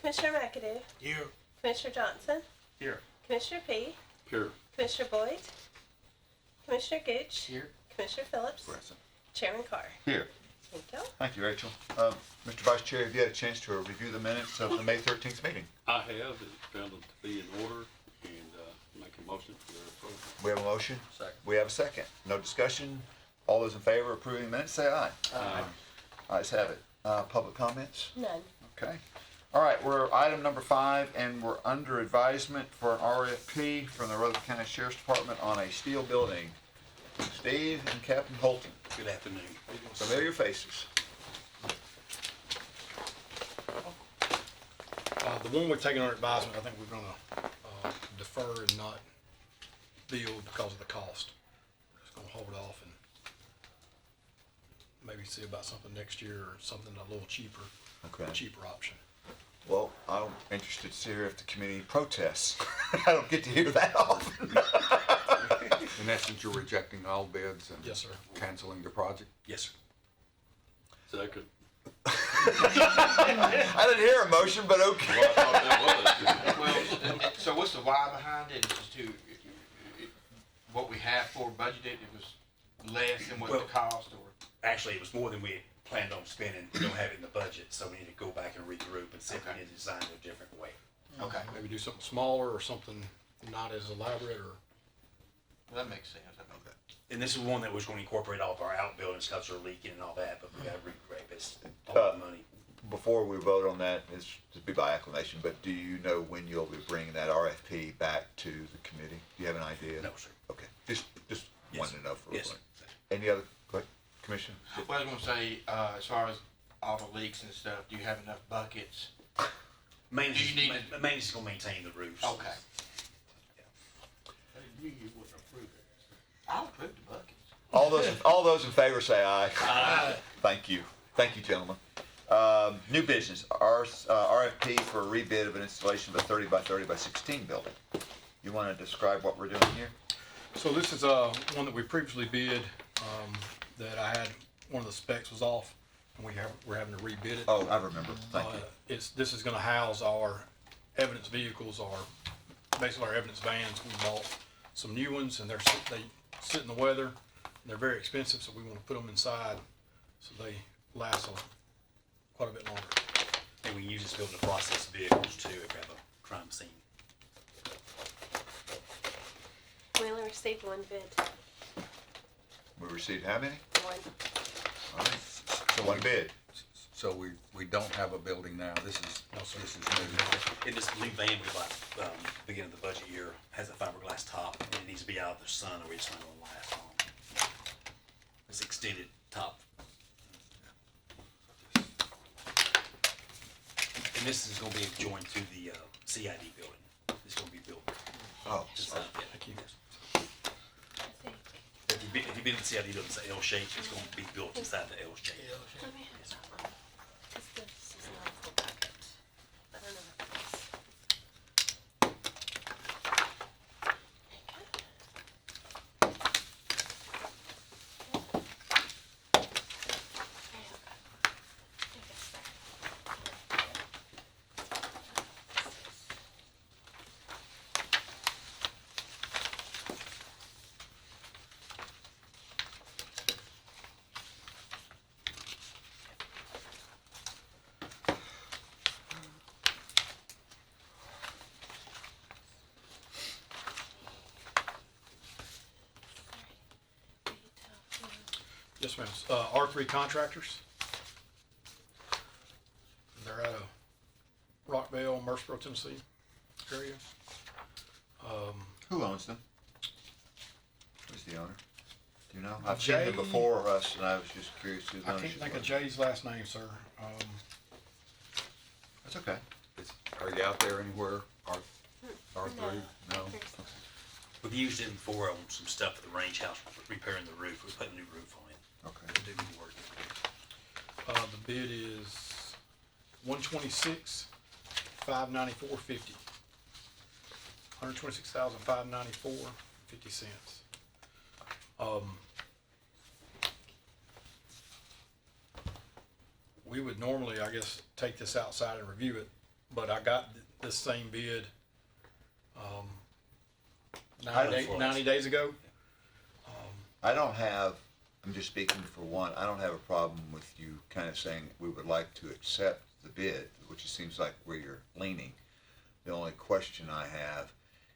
Commissioner McAdoo. Here. Commissioner Johnson. Here. Commissioner P. Here. Commissioner Boyd. Commissioner Gooch. Here. Commissioner Phillips. Present. Chairman Carr. Here. Thank you. Thank you, Rachel. Mr. Vice Chair, have you had a chance to review the minutes of the May 13th meeting? I have, and found them to be in order, and make a motion for their approval. We have a motion. Second. We have a second. No discussion. All those in favor of approving the minutes, say aye. Aye. Ayes have it. Public comments? None. Okay. All right, we're item number 5, and we're under advisement for an RFP from the Rutherford County Sheriff's Department on a steel building. Steve and Captain Holton, Good afternoon. familiar faces. The one we're taking under advisement, I think we're gonna defer and not build because of the cost. We're just gonna hold off and maybe see about something next year or something a little cheaper, Okay. a cheaper option. Well, I'm interested to hear if the committee protests. I don't get to hear that often. In essence, you're rejecting all bids and Yes, sir. canceling the project? Yes, sir. Second. I didn't hear a motion, but okay. Well, I thought that was. Well, so what's the why behind it? Is to what we have for budgeted, it was less than what Well, the cost, or? Actually, it was more than we had planned on spending. We don't have it in the budget, so we need to go back and regroup and see if we Okay. need to design it a different way. Okay, Maybe do something smaller or something not as elaborate or. well, that makes sense. And this is one that was going to incorporate all of our outbuildings because they're leaking and all that, but we got to regroup. It's a lot of money. Before we vote on that, it's to be by acclamation, but do you know when you'll be bringing that RFP back to the committee? Do you have an idea? No, sir. Okay, just Yes, wanted to know for Yes, everyone. sir. Any other, go ahead, Commissioner? Well, I was gonna say, as far as all the leaks and stuff, do you have enough buckets? Maintenance, Do you need maintenance is going to maintain the roofs. Okay. You wouldn't approve it. I'll approve the buckets. All those in favor say aye. Aye. Thank you, gentlemen. New business, RFP for a rebid of an installation of a 30 by 30 by 16 building. You wanna describe what we're doing here? So this is one that we previously bid, that I had, one of the specs was off, and we're having to rebid it. Oh, I remember, thank you. This is gonna house our evidence vehicles, basically our evidence vans. We bought some new ones, and they sit in the weather, and they're very expensive, so we wanna put them inside, so they last quite a bit longer. And we use this building to process vehicles too if we have a crime scene. We only received one bid. We received how many? One. All right, so one bid. So we don't have a building now. This is new. And this new van we bought, beginning of the budget year, has a fiberglass top, and it needs to be out of the sun or it's not gonna last long. It's extended top. And this is gonna be joined to the, CID building. It's gonna be built. Oh, Just Thank you. yes. I think. If you've been in the CID building, it's an L shape, it's gonna be built inside the L shape. Let me have that one. 'Cause this is not a full packet. I don't know what that is. Yes, ma'am. R3 Contractors. They're out of Rockville, Murfreesboro, Tennessee area. who owns them? Who's the owner? Do you know? I've seen Jay- them before us, and I was just curious who's I owns can't it. think of Jay's last name, sir. That's okay. Are you out there anywhere? R3? No? We've used it before on some stuff at the range house, repairing the roof. We put a new roof on it. Okay. It didn't work. The bid is $126,594.50. $126,594.50. We would normally, I guess, take this outside and review it but I got this same bid, I don't- 90 days ago. I don't have, I'm just speaking for one, I don't have a problem with you kind of saying we would like to accept the bid, which it seems like where you're leaning. The only question I have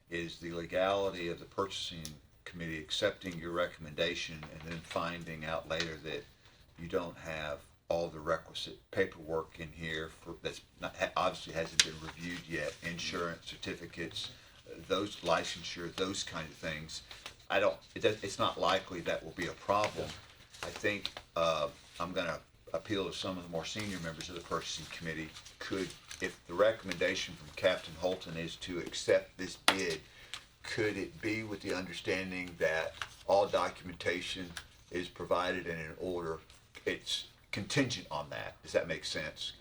is the legality of the purchasing committee accepting your recommendation and then finding out later that you don't have all the requisite paperwork in here for, that's not, obviously hasn't been reviewed yet, insurance certificates, those licensure, those kind of things. It's not likely that will be a problem. I think, I'm gonna appeal to some of the more senior members of the purchasing committee. If the recommendation from Captain Holton is to accept this bid, could it be with the understanding that all documentation is provided and in order? It's contingent on that. Does that make sense?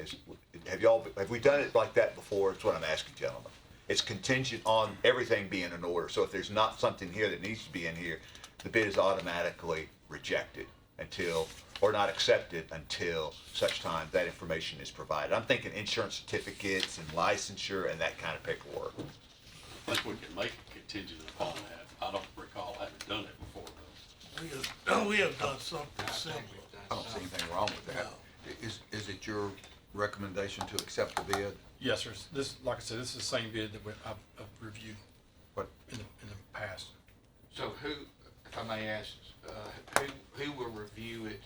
Have we done it like that before? That's what I'm asking, gentlemen. It's contingent on everything being in order. So if there's not something here that needs to be in here, the bid is automatically rejected or not accepted until such time that information is provided. I'm thinking insurance certificates and licensure and that kind of paperwork. I think we can make it contingent upon that. I don't recall having done it before, though. We have done something similar. I don't see anything wrong with that. Is it your recommendation to accept the bid? Yes, sir. This, like I said, this is the same bid that I've reviewed What, in the past. So who, if I may ask, who will review it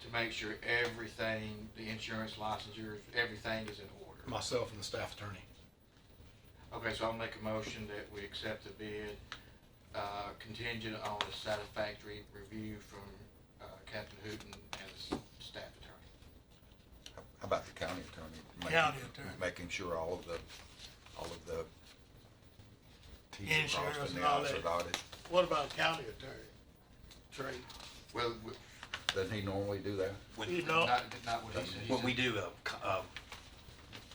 to make sure everything, the insurance licensures, everything is in order? Myself and the staff attorney. Okay, so I'll make a motion that we accept the bid, contingent on a satisfactory review from, Captain Hooton as staff attorney. how about the county attorney? County attorney. Making sure all of the T's are Insurance crossed and and the all I's are that. dotted. What about county attorney? Trey, Well, Doesn't he normally do that? you know, not what he said. He When said- we do,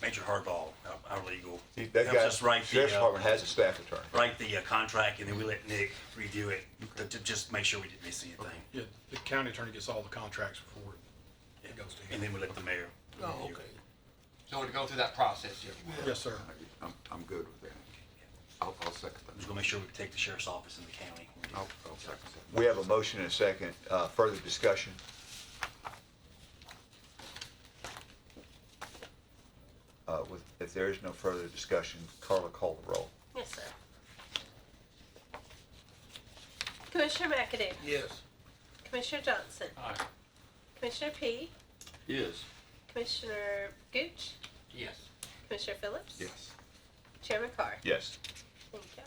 Major Hardball, our legal, That helps guy, us write Sheriff's the, Department has a staff attorney. contract, and then we let Nick review it to just make sure we didn't miss anything. Yeah, the county attorney gets all the contracts before it goes to him. And then we let the mayor oh, review okay. it. So to go through that process, yeah. Yes, sir. I'm good with that. I'll second I'm that. just gonna make sure we protect the sheriff's office and the county. I'll second that. We have a motion and a second. Further discussion? If there is no further discussion, Carla, call the roll. Yes, sir. Commissioner McAdoo. Yes. Commissioner Johnson. Aye. Commissioner P. Yes. Commissioner Gooch. Yes. Commissioner Phillips. Yes. Chairman Carr. Yes. Thank you.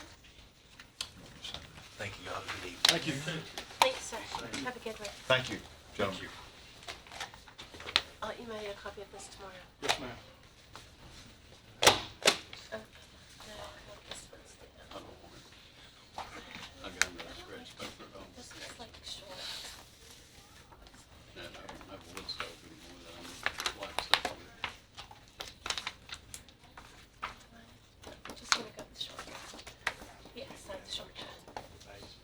Thank you, y'all. Have a good evening. Thank you. Thank you, sir. Have a good one. Thank you, gentlemen. Thank you. I'll email you a copy of this tomorrow. Yes, ma'am. Oh, no, this one's the, I don't want it. I got another scratch paper at home. this is like short. And I don't have a wood stove anymore that I'm black stuff on it. I'm just gonna go with the short. Yes, that's the short. Thank you.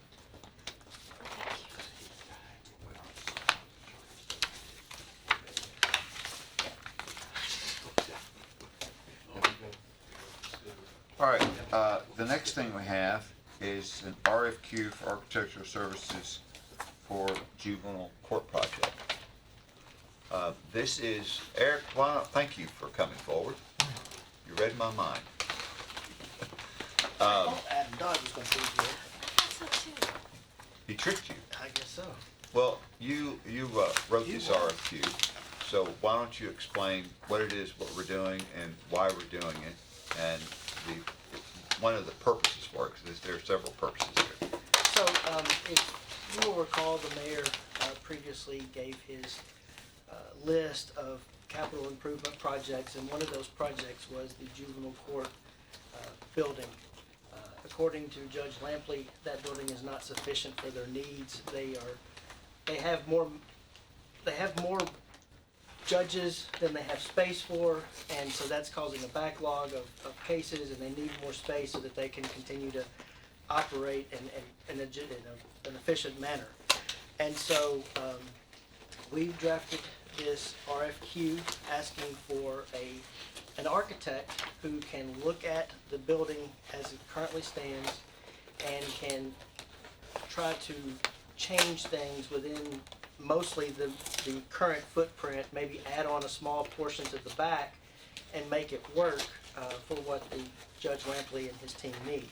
All right, the next thing we have is an RFQ for architectural services for juvenile court project. This is, Eric, thank you for coming forward. You read my mind. Adam Dodd was gonna be here. I thought so too. He tricked you. I guess so. Well, you wrote this RFQ, so why don't you explain what it is, what we're doing, and why we're doing it, and one of the purposes for it, because there are several purposes here. So, if you will recall, the mayor previously gave his list of capital improvement projects, and one of those projects was the juvenile court building. According to Judge Lampley, that building is not sufficient for their needs. They have more judges than they have space for, and so that's causing a backlog of cases, and they need more space so that they can continue to operate in an efficient manner. And so we drafted this RFQ asking for an an architect who can look at the building as it currently stands and can try to change things within mostly the current footprint, maybe add on a small portion to the back and make it work for what the Judge Lampley and his team need.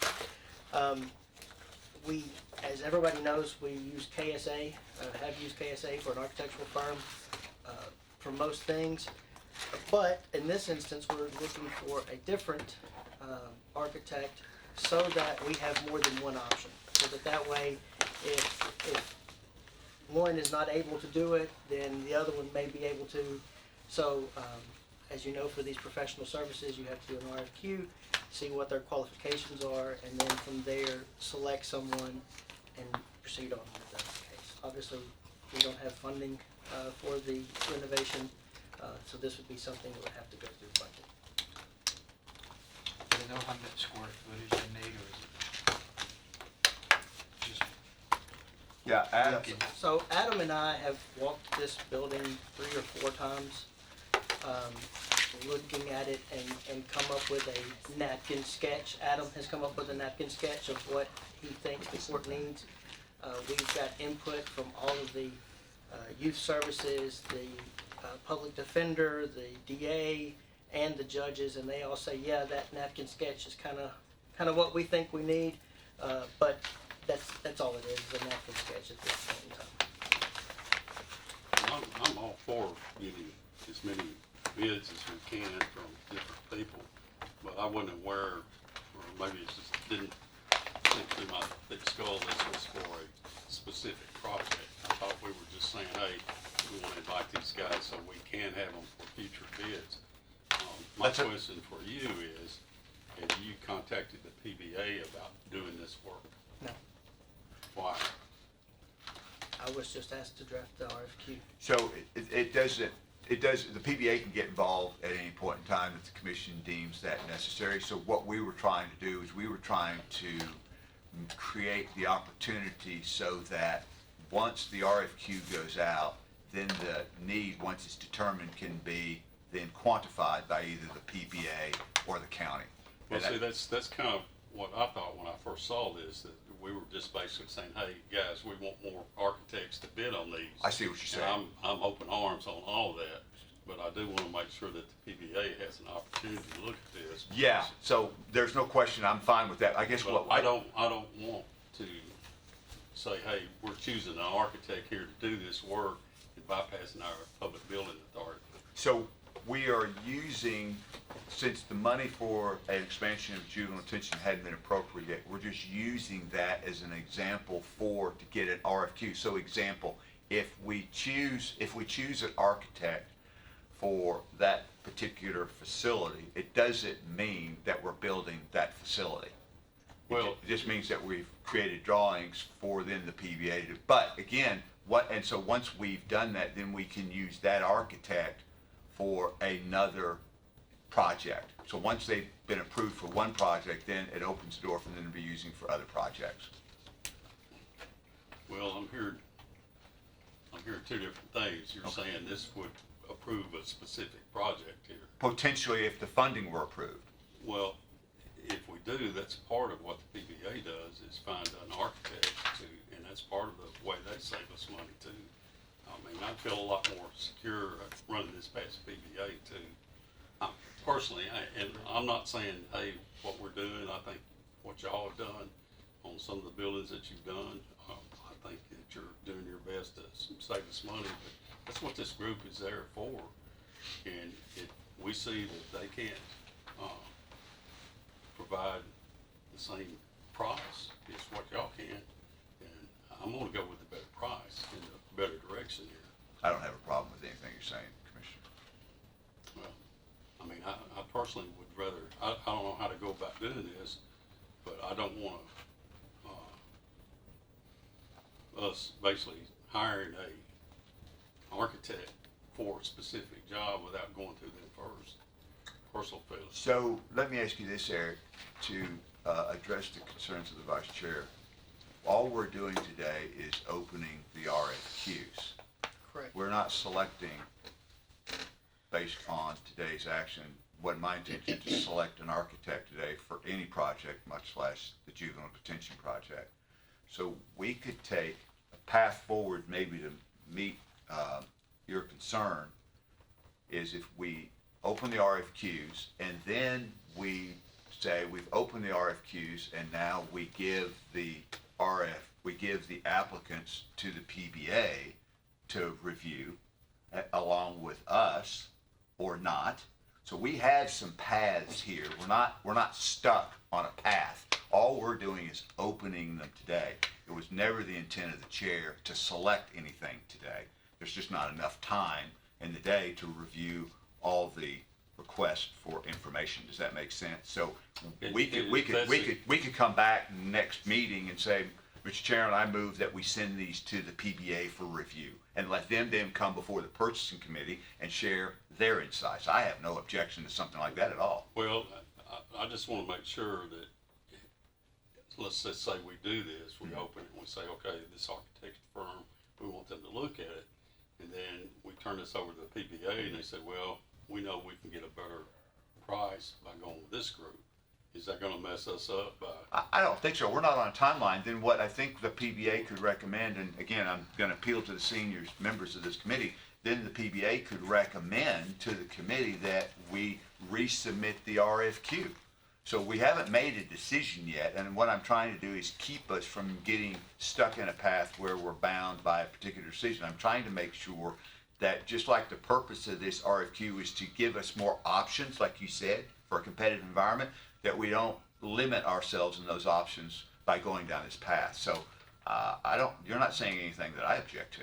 We, as everybody knows, we use KSA, have used KSA for an architectural firm for most things. But in this instance, we're looking for a different architect so that we have more than one option. So that way, if one is not able to do it, then the other one may be able to. So, as you know, for these professional services, you have to do an RFQ, see what their qualifications are, and then from there, select someone and proceed on with the case. Obviously, we don't have funding for the renovation, so this would be something that would have to go through budget. Do you know how much square footage they need, or is it just Yeah, Adam, looking? So Adam and I have walked this building 3 or 4 times, looking at it and come up with a napkin sketch. Adam has come up with a napkin sketch of what he thinks the court needs. We've got input from all of the youth services, the public defender, the DA, and the judges, and they all say, yeah, that napkin sketch is kind of what we think we need, but that's all it is, a napkin sketch at this point in time. I'm all for getting as many bids as we can from different people, but I wasn't aware, or maybe it just didn't think through my thick skull this was for a specific project. I thought we were just saying, hey, we want to invite these guys so we can have them for future bids. My question for you is, have you contacted the PBA about doing this work? No, Why? I was just asked to draft the RFQ. so it does, the PBA can get involved at any point in time that the commission deems that necessary. So what we were trying to do is we were trying to create the opportunity so that once the RFQ goes out, then the need, once it's determined, can be then quantified by either the PBA or the county. Well, And that- see, that's kind of what I thought when I first saw this, that we were just basically saying, hey, guys, we want more architects to bid on these. I see what you're saying. And I'm open arms on all of that, but I do want to make sure that the PBA has an opportunity to look at this. Yeah, so there's no question, I'm fine with that. I guess But what. I don't want to say, hey, we're choosing an architect here to do this work and bypassing our public building authority. So we are using, since the money for an expansion of juvenile detention hadn't been appropriated yet, we're just using that as an example to get an RFQ. So example, if we choose an architect for that particular facility, it doesn't mean that we're building that facility. Well, It just means that we've created drawings for then the PBA to, but again, so once we've done that, then we can use that architect for another project. So once they've been approved for one project, then it opens the door for them to be using for other projects. well, I'm hearing two different things. You're saying this would approve a specific project here. Potentially if the funding were approved. Well, if we do, that's part of what the PBA does, is find an architect to, and that's part of the way they save us money too. I mean, I'd feel a lot more secure running this past PBA too. Personally, and I'm not saying, hey, what we're doing, I think what y'all have done on some of the buildings that you've done, I think that you're doing your best to save us money, but that's what this group is there for. And if we see that they can't, provide the same price as what y'all can, then I'm gonna go with the better price and the better direction here. I don't have a problem with anything you're saying, Commissioner. Well, I mean, I personally would rather, I don't know how to go about doing this, but I don't wanna, us basically hiring a architect for a specific job without going through them first. Personal feeling. So let me ask you this, Eric, to address the concerns of the Vice Chair. All we're doing today is opening the RFQs. Correct. We're not selecting based on today's action wasn't my intention to select an architect today for any project, much less the juvenile detention project. So we could take a path forward maybe to meet your concern is if we open the RFQs and then we say we've opened the RFQs and now we give the applicants to the PBA to review along with us or not. So we have some paths here. We're not stuck on a path. All we're doing is opening them today. It was never the intent of the chair to select anything today. There's just not enough time in the day to review all the requests for information. Does that make sense? So we could come back next meeting and say, Mr. Chairman, I move that we send these to the PBA for review and let them then come before the purchasing committee and share their insights. I have no objection to something like that at all. Well, I just want to make sure that, let's just say we do this, we open it and we say, okay, this architect firm, we want them to look at it. And then we turn this over to the PBA and they say, well, we know we can get a better price by going with this group. Is that gonna mess us up by? I don't think so. We're not on a timeline. Then what I think the PBA could recommend, and again, I'm gonna appeal to the seniors, members of this committee, then the PBA could recommend to the committee that we resubmit the RFQ. So we haven't made a decision yet, and what I'm trying to do is keep us from getting stuck in a path where we're bound by a particular decision. I'm trying to make sure that just like the purpose of this RFQ is to give us more options, like you said, for a competitive environment, that we don't limit ourselves in those options by going down this path. So you're not saying anything that I object to.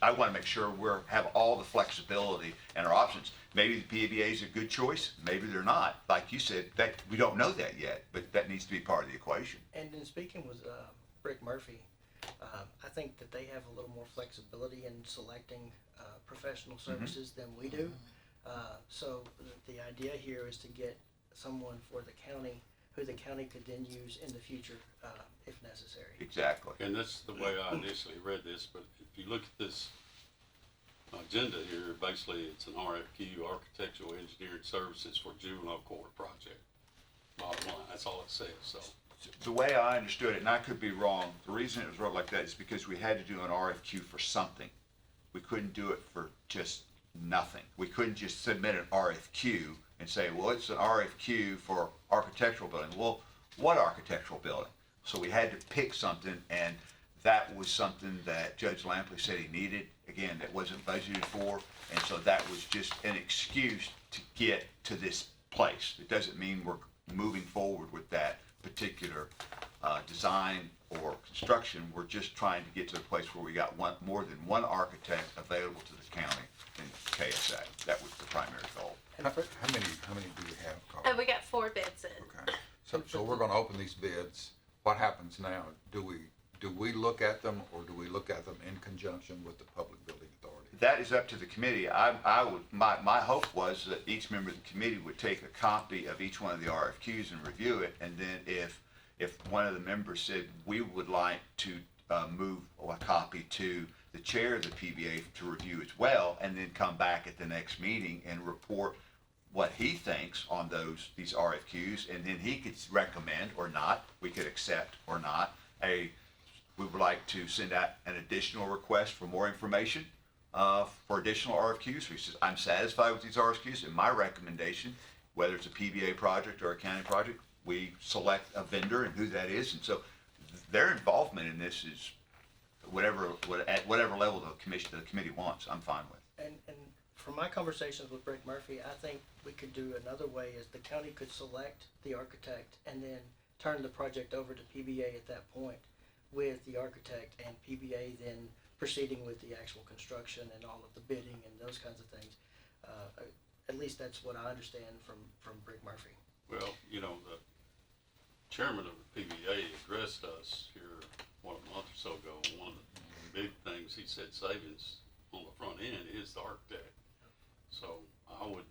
I want to make sure have all the flexibility and our options. Maybe the PBA is a good choice, maybe they're not. Like you said, that we don't know that yet, but that needs to be part of the equation. And in speaking with Rick Murphy, I think that they have a little more flexibility in selecting professional services than we do. So the idea here is to get someone for the county who the county could then use in the future if necessary. Exactly. And that's the way I initially read this, but if you look at this agenda here, basically it's an RFQ, Architectural Engineering Services for Juvenile Court Project. Bottom line, that's all it says, so. The way I understood it, and I could be wrong, the reason it was wrote like that is because we had to do an RFQ for something. We couldn't do it for just nothing. We couldn't just submit an RFQ and say, well, it's an RFQ for architectural building. Well, what architectural building? So we had to pick something, and that was something that Judge Lampley said he needed. Again, that wasn't budgeted for, and so that was just an excuse to get to this place. It doesn't mean we're moving forward with that particular design or construction. We're just trying to get to a place where we got more than one architect available to the county in KSA. That was the primary goal. How many do you have, Carl? We got 4 bids in. Okay, so we're gonna open these bids. What happens now? Do we look at them, or do we look at them in conjunction with the Public Building Authority? That is up to the committee. My hope was that each member of the committee would take a copy of each one of the RFQs and review it, and then if one of the members said we would like to move a copy to the chair of the PBA to review as well, and then come back at the next meeting and report what he thinks on these RFQs, and then he could recommend or not, we could accept or not, we would like to send out an additional request for more information for additional RFQs. He says, I'm satisfied with these RFQs, and my recommendation, whether it's a PBA project or a county project, we select a vendor and who that is. And so their involvement in this is at whatever level the committee wants, I'm fine with. And from my conversations with Rick Murphy, I think we could do another way is the county could select the architect and then turn the project over to PBA at that point with the architect, and PBA then proceeding with the actual construction and all of the bidding and those kinds of things. At least that's what I understand from Rick Murphy. Well, the chairman of the PBA addressed us here, a month or so ago. One of the big things he said savings on the front end is the architect. So I would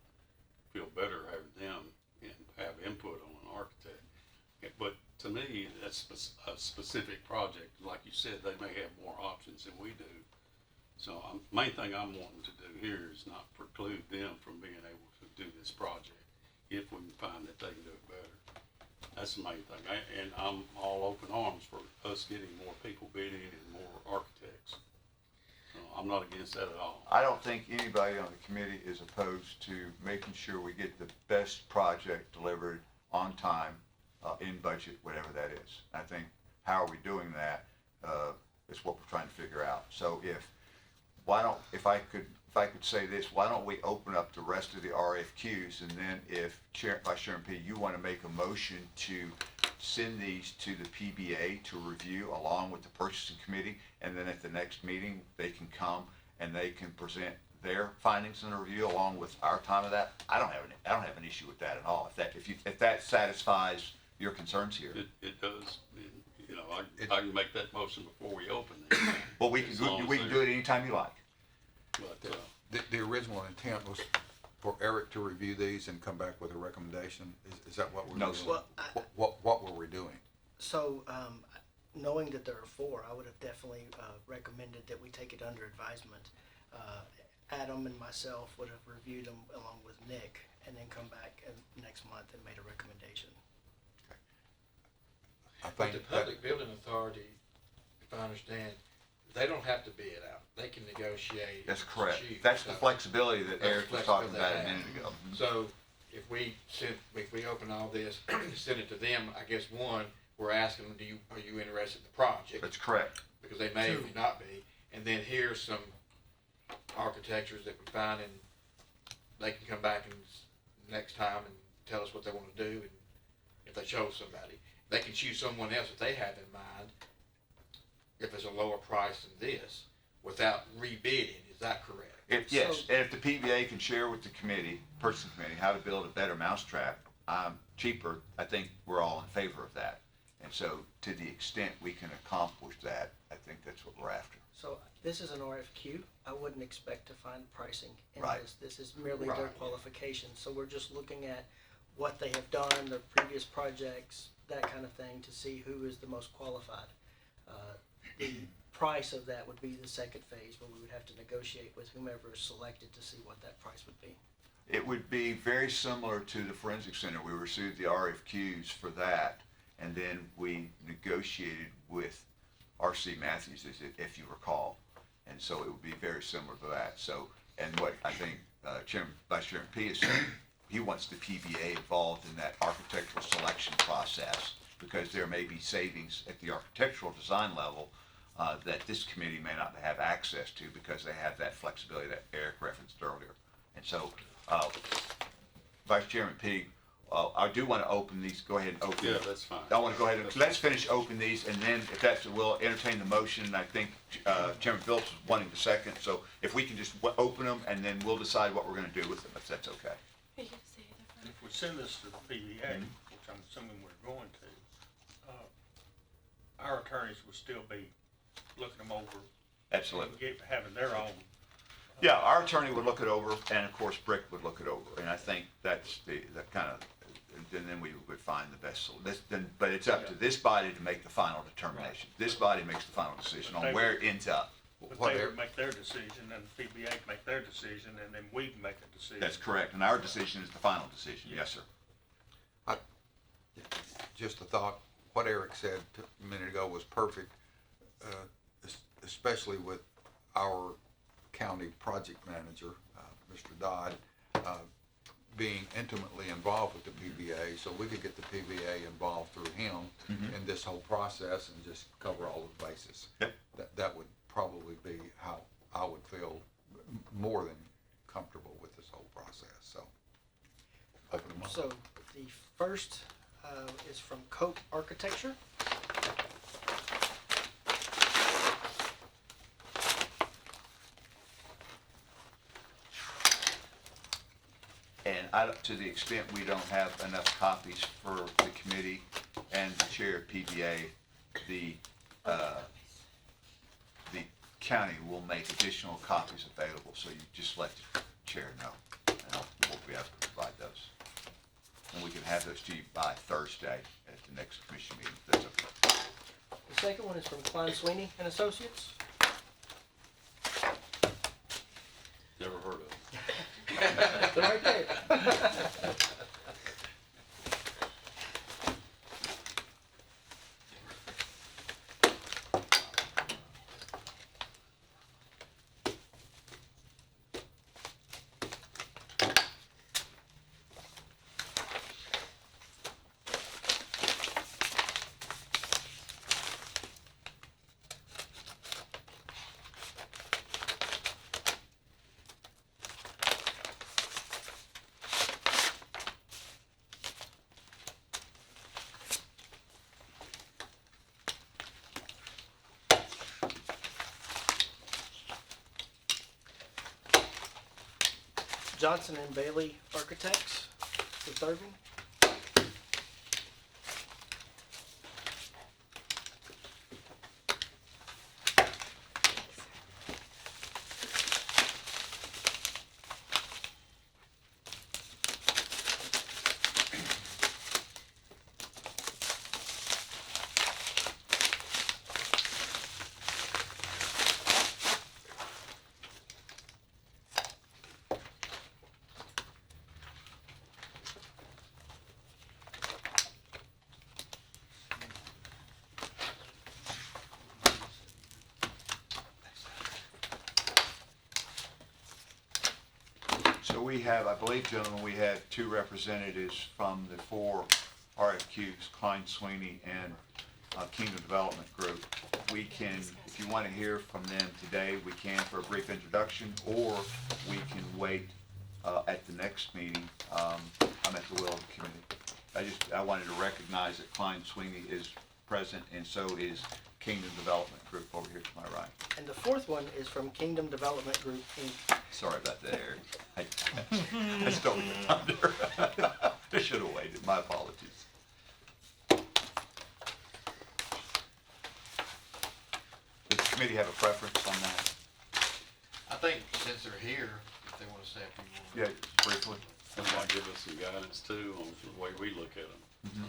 feel better having them and have input on an architect. But to me, that's a specific project. Like you said, they may have more options than we do. So main thing I'm wanting to do here is not preclude them from being able to do this project. that's the main thing. And I'm all open arms for us getting more people bidding and more architects. So I'm not against that at all. I don't think anybody on the committee is opposed to making sure we get the best project delivered on time, in budget, whatever that is. I think how are we doing that, is what we're trying to figure out. So if I could say this, why don't we open up the rest of the RFQs, and then if Vice Chairman P, you want to make a motion to send these to the PBA to review along with the purchasing committee, and then at the next meeting, they can come and they can present their findings in the review along with our time of that. I don't have an issue with that at all. If that satisfies your concerns here. It does. And, you know, I can make that motion before we open it. Well, we can do it anytime you like. But, The original intent was for Eric to review these and come back with a recommendation. Is that what we're No, doing? sir. Well, What were we doing? So, knowing that there are four, I would have definitely recommended that we take it under advisement. Adam and myself would have reviewed them along with Nick, and then come back next month and made a recommendation. I But think the Public Building Authority, if I understand, they don't have to bid it out. They can negotiate. That's correct. choose. That's the So- flexibility that That's Eric the was talking flexibility about a they minute ago. So if we open all this, send it to them, I guess we're asking them, are you interested in the project? That's correct. Because they may or may not be. And then here's some architectures that we find, and they can come back and next time and tell us what they want to do, and if they chose somebody. They can choose someone else that they have in mind, if it's a lower price than this, without rebidding. Is that correct? Yes, and if the PBA can share with the committee, purchasing committee, how to build a better mousetrap, cheaper, I think we're all in favor of that. And so to the extent we can accomplish that, I think that's what we're after. So this is an RFQ. I wouldn't expect to find pricing in Right. this. This is merely their Right. qualifications. So we're just looking at what they have done, their previous projects, that kind of thing, to see who is the most qualified. The price of that would be the second phase, where we would have to negotiate with whomever is selected to see what that price would be. It would be very similar to the Forensic Center. We received the RFQs for that, and then we negotiated with R.C. Matthews, if you recall. And so it would be very similar to that. So, and what I think Vice Chairman P is saying, he wants the PBA involved in that architectural selection process, because there may be savings at the architectural design level that this committee may not have access to, because they have that flexibility that Eric referenced earlier. And so, Vice Chairman P, I do want to open these, go ahead and open. yeah, that's fine. I want to go ahead and, let's finish open these, and then if that's, we'll entertain the motion. I think Chairman Phillips is wanting the second, so if we can just open them, and then we'll decide what we're going to do with them, if that's okay. Are you gonna say it different? If we send this to the PBA, which I'm assuming we're going to, our attorneys will still be looking them over. Absolutely. And having their own. Yeah, our attorney would look it over, and of course, Brick would look it over, and I think that's the kind of, and then we would find the best solution. But it's up to this body to make the final determination. This body makes the final decision on where it ends up. But they would make their decision, and the PBA make their decision, and then we make a decision. That's correct, and our decision is the final decision. Yes, sir. Just a thought, what Eric said a minute ago was perfect, especially with our county project manager, Mr. Dodd, being intimately involved with the PBA, so we could get the PBA involved through him in this whole process and just cover all the bases. Yep. That would probably be how I would feel more than comfortable with this whole process, so. Open them up. So the first is from Cope Architecture. And to the extent we don't have enough copies for the committee and the chair of PBA, the county will make additional copies available, so you just let the chair know, and we'll be able to provide those. And we can have those to you by Thursday at the next commission meeting, if that's okay. The second one is from Klein Sweeney and Associates. Never heard of it. They're right there. Johnson and Bailey Architects, the third one. So we have, I believe, gentlemen, we have two representatives from the four RFQs, Klein Sweeney and Kingdom Development Group. We can, if you want to hear from them today, we can for a brief introduction, or we can wait at the next meeting. I'm at the will of the committee. I wanted to recognize that Klein Sweeney is present, and so is Kingdom Development Group over here to my right. And the fourth one is from Kingdom Development Group, Inc. Sorry about that, Eric. I stole your thunder. I should have waited. My apologies. Does the committee have a preference on that? I think since they're here, if they want to say a few more. Yeah, briefly. That might give us some guidance too on the way we look at them.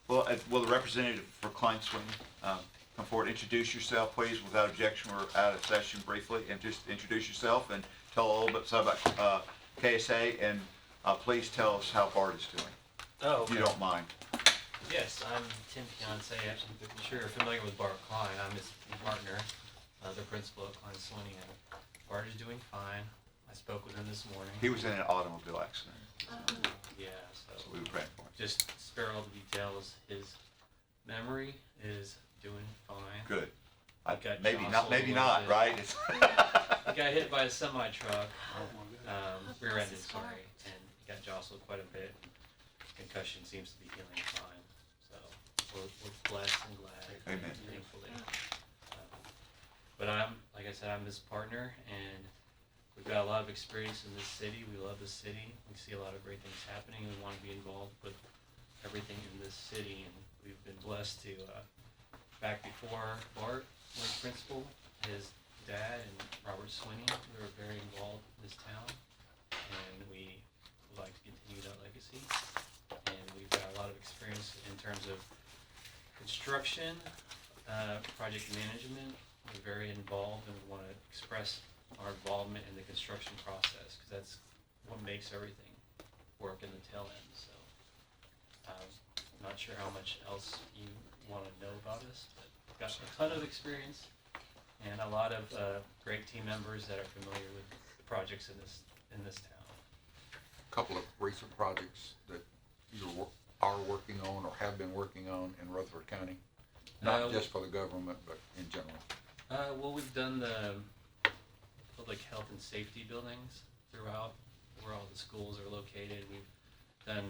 Will the representative for Klein Sweeney come forward, introduce yourself, please, without objection. We're out of session briefly, and just introduce yourself and tell a little bit about KSA, and please tell us how Bart is doing, Oh, if you don't mind. yes, I'm Tim Fiance. I'm sure you're familiar with Bart Klein. I'm his partner, the principal at Klein Sweeney, and Bart is doing fine. I spoke with him this morning. He was in an automobile accident, Yeah, so so we were praying for him. just spare all the details. His memory is doing fine. Good. Got Maybe not, jostled maybe a little not, bit. right? It's He got hit by a semi truck, rear-ended, his sorry, heart. and got jostled quite a bit. Concussion seems to be healing fine, so we're blessed and glad. Amen. Thankfully. But like I said, I'm his partner, and we've got a lot of experience in this city. We love this city. We see a lot of great things happening. We want to be involved with everything in this city, and we've been blessed to, back before Bart was principal, his dad and Robert Sweeney, we were very involved in this town, and we would like to continue that legacy. And we've got a lot of experience in terms of construction, project management. We're very involved, and we want to express our involvement in the construction process, because that's what makes everything work in the tail end. So I'm not sure how much else you want to know about us, but we've got a ton of experience and a lot of great team members that are familiar with the projects in this town. Couple of recent projects that you are working on or have been working on in Rutherford County, not just for the government, but in general. Well, we've done the public health and safety buildings throughout where all the schools are located. We've done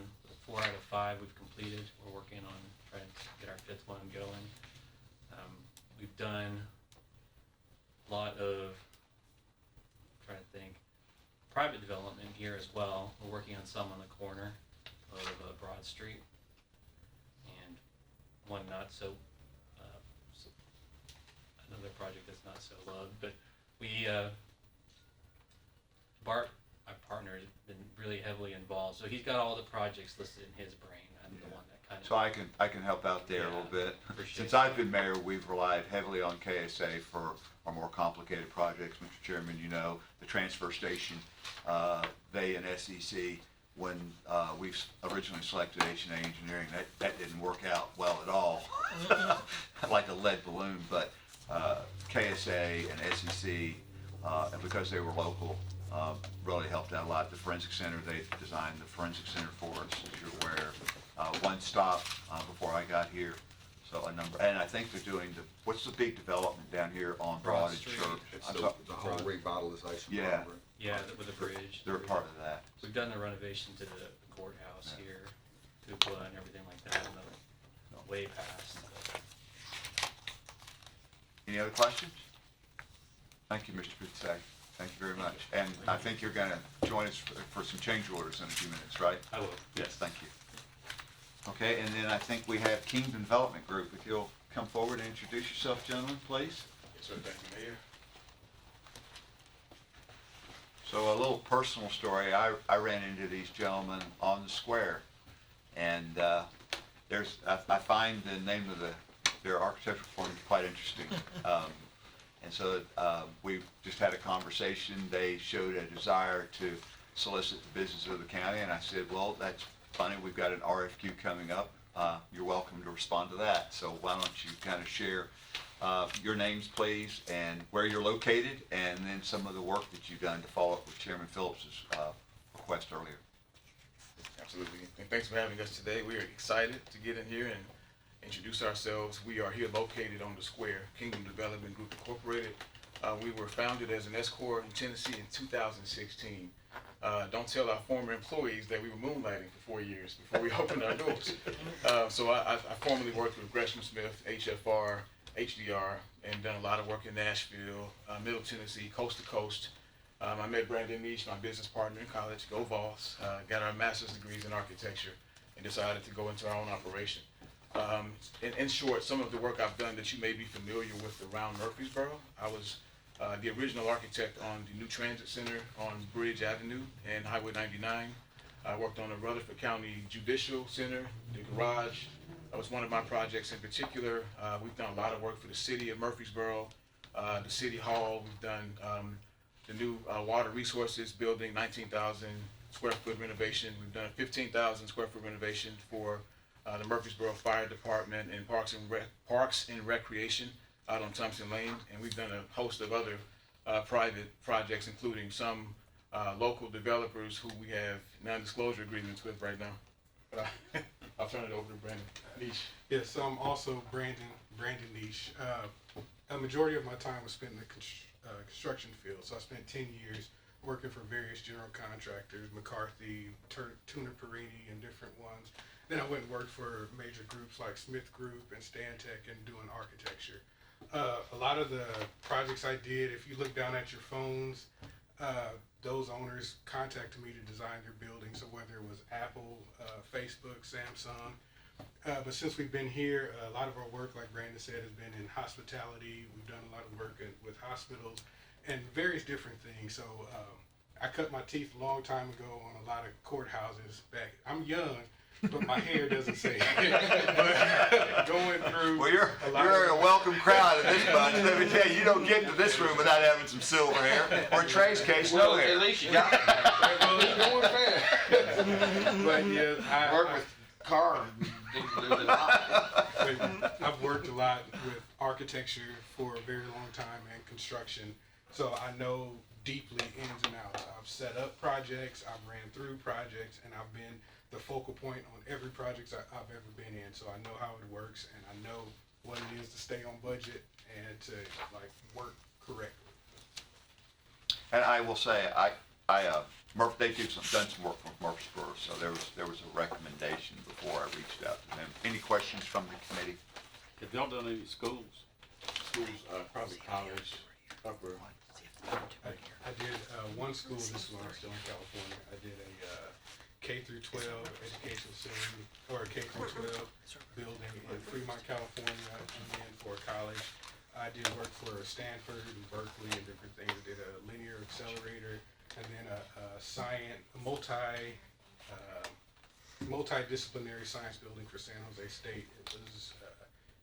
4 out of 5 we've completed. We're working on trying to get our 5th one going. We've done a lot of, trying to think, private development here as well. We're working on some on the corner of Broad Street, and one not so, another project that's not so loved. But we, Bart, my partner, has been really heavily involved. So he's got all the projects listed in his brain. I'm the one that kind of. So I can help out there a little bit. Appreciate Since it. I've been mayor, we've relied heavily on KSA for our more complicated projects. Mr. Chairman, you know, the transfer station, they and SEC, when we originally selected H&A Engineering, that didn't work out well at all, like a lead balloon. But KSA and SEC, and because they were local, really helped out a lot. The Forensic Center, they designed the Forensic Center for us, as you're aware. One stop before I got here. So a number, and I think they're doing what's the big development down here on Broad and Street. Church? It's I'm the sorry, whole revitalization Yeah. program. Yeah, with the bridge. they're a part of that. We've done the renovation to the courthouse Yeah. here, cupola and everything like that, and the way past. Any other questions? Thank you, Mr. Fitzgerald. Thank you very much. And I think you're gonna join us for some change orders in a few minutes, right? I will. Yes, thank you. Okay, and then I think we have Kingdom Development Group. If you'll come forward and introduce yourself, gentlemen, please. Yes, sir. Thank you, Mayor. So a little personal story. I ran into these gentlemen on the square, and I find the name of their architectural firm quite interesting. And so we just had a conversation. They showed a desire to solicit the business of the county, and I said, well, that's funny. We've got an RFQ coming up. You're welcome to respond to that. So why don't you kind of share your names, please, and where you're located, and then some of the work that you've done to follow up with Chairman Phillips's request earlier. Absolutely. And thanks for having us today. We're excited to get in here and introduce ourselves. We are here located on the square, Kingdom Development Group Incorporated. We were founded as an S-Corp in Tennessee in 2016. Don't tell our former employees that we were moonlighting for 4 years before we opened our doors. So I formerly worked with Gresham Smith, HFR, HDR, and done a lot of work in Nashville, Middle Tennessee, coast to coast. I met Brandon Niche, my business partner in college, go Vols, got our master's degrees in architecture, and decided to go into our own operation. In short, some of the work I've done that you may be familiar with around Murfreesboro, I was the original architect on the new transit center on Bridge Avenue and Highway 99. I worked on the Rutherford County Judicial Center, the garage. That was one of my projects in particular. We've done a lot of work for the city of Murfreesboro, the city hall. We've done the new water resources building, 19,000 square foot renovation. We've done a 15,000 square foot renovation for the Murfreesboro Fire Department and Parks and Recreation out on Thompson Lane. And we've done a host of other private projects, including some local developers who we have non-disclosure agreements with right now. But I'll turn it over to Brandon Niche. Yes, I'm also Brandon Niche. A majority of my time was spent in the construction field. So I spent 10 years working for various general contractors, McCarthy, Tuna Perini, and different ones. Then I went and worked for major groups like Smith Group and Stantec and doing architecture. A lot of the projects I did, if you look down at your phones, those owners contacted me to design their building. So whether it was Apple, Facebook, Samsung. But since we've been here, a lot of our work, like Brandon said, has been in hospitality. We've done a lot of work with hospitals and various different things. So I cut my teeth a long time ago on a lot of courthouses back. I'm young, but my hair doesn't say it. But going through Well, you're a welcome crowd in this bunch. Let me tell you, you don't get into this room without having some silver hair, or in Trey's case, no hair. At least you got it. well, it's going fast. But yeah, Work with Carr and didn't do the lot. but I've worked a lot with architecture for a very long time and construction, so I know deeply ins and outs. I've set up projects, I've ran through projects, and I've been the focal point on every project I've ever been in. So I know how it works, and I know what it is to stay on budget and to like work correctly. And I will say, they done some work with Murfreesboro, so there was a recommendation before I reached out to them. Any questions from the committee? Have y'all done any schools? Schools, probably college, upper. I did one school. This is when I was still in California. I did a K through 12 education center, or a K through 12 building in Fremont, California, and then for college. I did work for Stanford and Berkeley and different things. I did a linear accelerator, and then a multidisciplinary science building for San Jose State. It was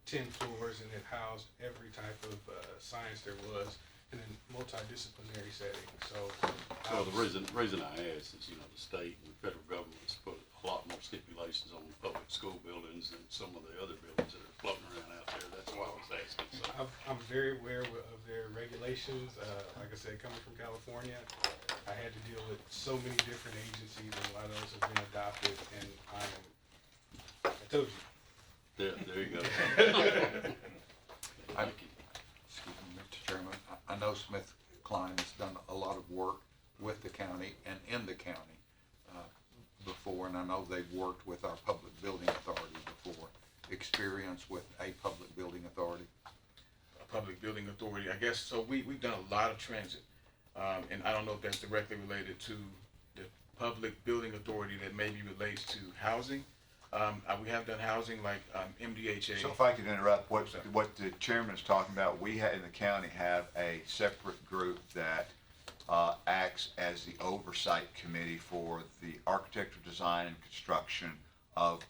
10 floors, and it housed every type of science there was in a multidisciplinary setting. So The reason I ask is, the state and the federal government's put a lot more stipulations on public school buildings than some of the other buildings that are floating around out there. That's why I was asking. So. I'm very aware of their regulations. Like I said, coming from California, I had to deal with so many different agencies, and a lot of those have been adopted, and I told you. There you go. Excuse me, Mr. Chairman, I know Smith Klein has done a lot of work with the county and in the county before, and I know they've worked with our public building authority before. Experience with a public building authority? Public Building Authority, I guess. So we've done a lot of transit. And I don't know if that's directly related to the public building authority that maybe relates to housing. We have done housing like MDHA. So if I could interrupt, what the chairman's talking about, we in the county have a separate group that acts as the oversight committee for the architectural design and construction of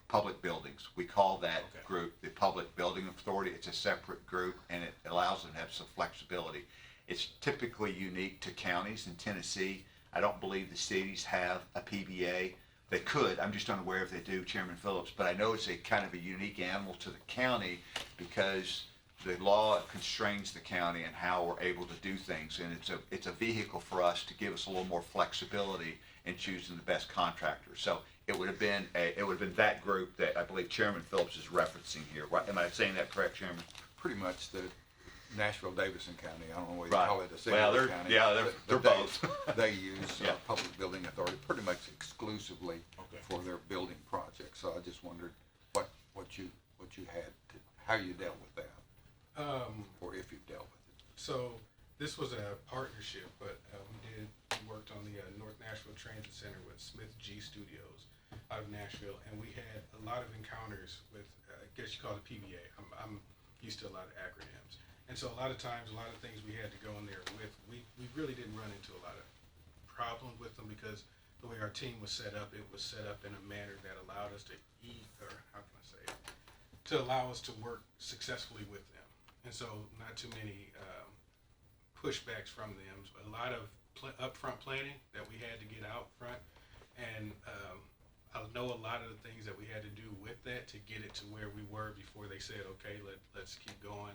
public buildings. We call that group the Public Building Authority. It's a separate group, and it allows them to have some flexibility. It's typically unique to counties in Tennessee. I don't believe the cities have a PBA. They could, I'm just unaware if they do, Chairman Phillips, but I know it's a kind of a unique animal to the county because the law constrains the county and how we're able to do things, and it's a vehicle for us to give us a little more flexibility in choosing the best contractor. So it would have been that group that I believe Chairman Phillips is referencing here. Am I saying that correct, Chairman? Pretty much the Nashville-Davidson County, I don't know what you Right. call it, the city Well, of the they're- county. yeah, they're but both. They use Yeah. Public Building Authority pretty much exclusively for their building projects. So I just wondered what you had, how you dealt with that, or if you dealt with it. So this was a partnership, but we worked on the North Nashville Transit Center with Smith G Studios out of Nashville, and we had a lot of encounters with, I guess you call it PBA. I'm used to a lot of acronyms. And so a lot of times, a lot of things we had to go in there with, we really didn't run into a lot of problems with them because the way our team was set up, it was set up in a manner that allowed us to to allow us to work successfully with them. And so not too many pushbacks from them. A lot of upfront planning that we had to get out front. And I know a lot of the things that we had to do with that to get it to where we were before they said, okay, let's keep going.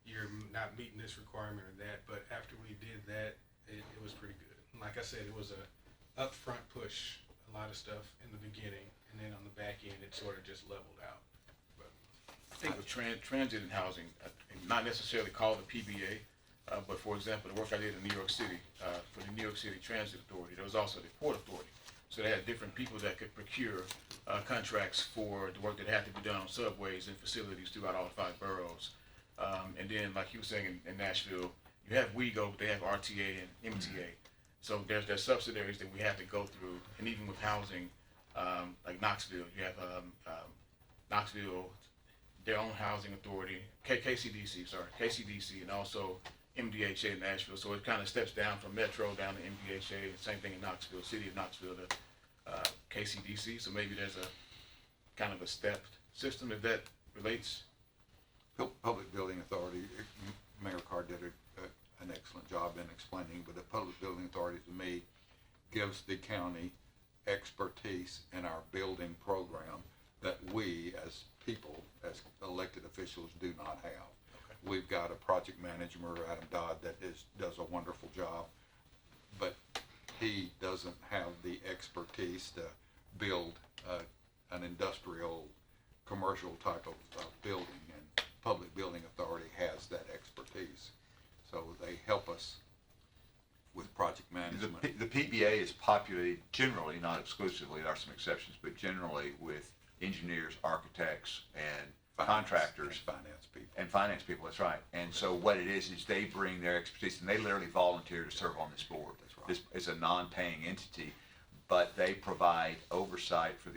You're not meeting this requirement or that. But after we did that, it was pretty good. And like I said, it was a upfront push, a lot of stuff in the beginning, and then on the back end, it sort of just leveled out. I think with transit and housing, not necessarily called the PBA, but for example, the work I did in New York City, for the New York City Transit Authority, there was also the Port Authority. So they had different people that could procure contracts for the work that had to be done on subways and facilities throughout all 5 boroughs. And then, like you were saying in Nashville, you have WEGO, but they have RTA and MTA. So there's subsidiaries that we have to go through, and even with housing, like Knoxville, you have Knoxville, their own housing authority, KCDC, and also MDHA in Nashville. So it kind of steps down from Metro down to MDHA, same thing in Knoxville, City of Knoxville to KCDC. So maybe there's a kind of a stepped system if that relates. Public Building Authority, Mayor Carr did an excellent job in explaining, but the Public Building Authority to me gives the county expertise in our building program that we as people, as elected officials, do not have. Okay. We've got a project manager, Adam Dodd, that does a wonderful job, but he doesn't have the expertise to build an industrial, commercial type of building, and Public Building Authority has that expertise. So they help us with project management. The PBA is populated generally, not exclusively, there are some exceptions, but generally with engineers, architects, and contractors. And finance people. That's right. And so what it is they bring their expertise, and they literally volunteer to serve on this board. That's right. This is a non-paying entity, but they provide oversight for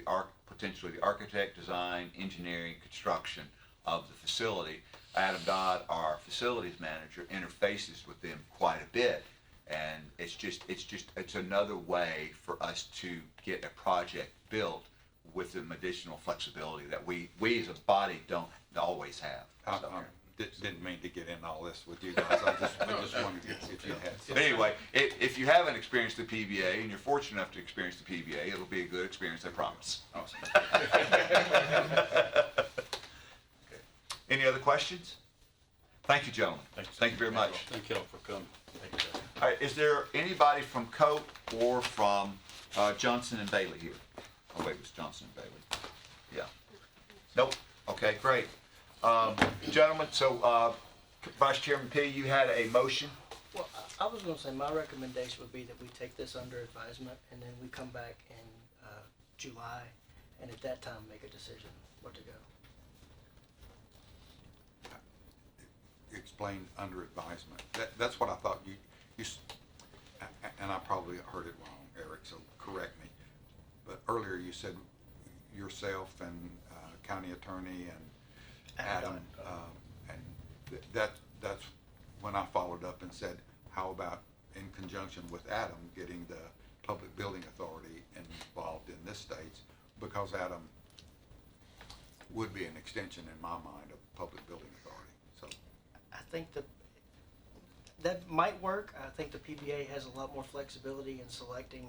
potentially the architect, design, engineering, construction of the facility. Adam Dodd, our facilities manager, interfaces with them quite a bit, and it's another way for us to get a project built with some additional flexibility that we as a body don't always have. So. Didn't mean to get in all this with you guys. I just wanted if you had some. But anyway, if you haven't experienced the PBA and you're fortunate enough to experience the PBA, it'll be a good experience, I promise. Awesome. Any other questions? Thank you, gentlemen. Thank you very much. Thank y'all for coming. Thank you, sir. All right, is there anybody from Cope or from Johnson and Bailey here? Oh, wait, it was Johnson and Bailey. Yeah. Nope. Okay, great. Gentlemen, so Vice Chairman P, you had a motion? Well, I was gonna say, my recommendation would be that we take this under advisement, and then we come back in July, and at that time, make a decision where to go. Explain under advisement. That's what I thought and I probably heard it wrong, Eric, so correct me. But earlier you said yourself and county attorney and Adam, and that's when I followed up and said, how about in conjunction with Adam, getting the Public Building Authority involved in this stage, because Adam would be an extension in my mind of Public Building Authority, so. I think that might work. I think the PBA has a lot more flexibility in selecting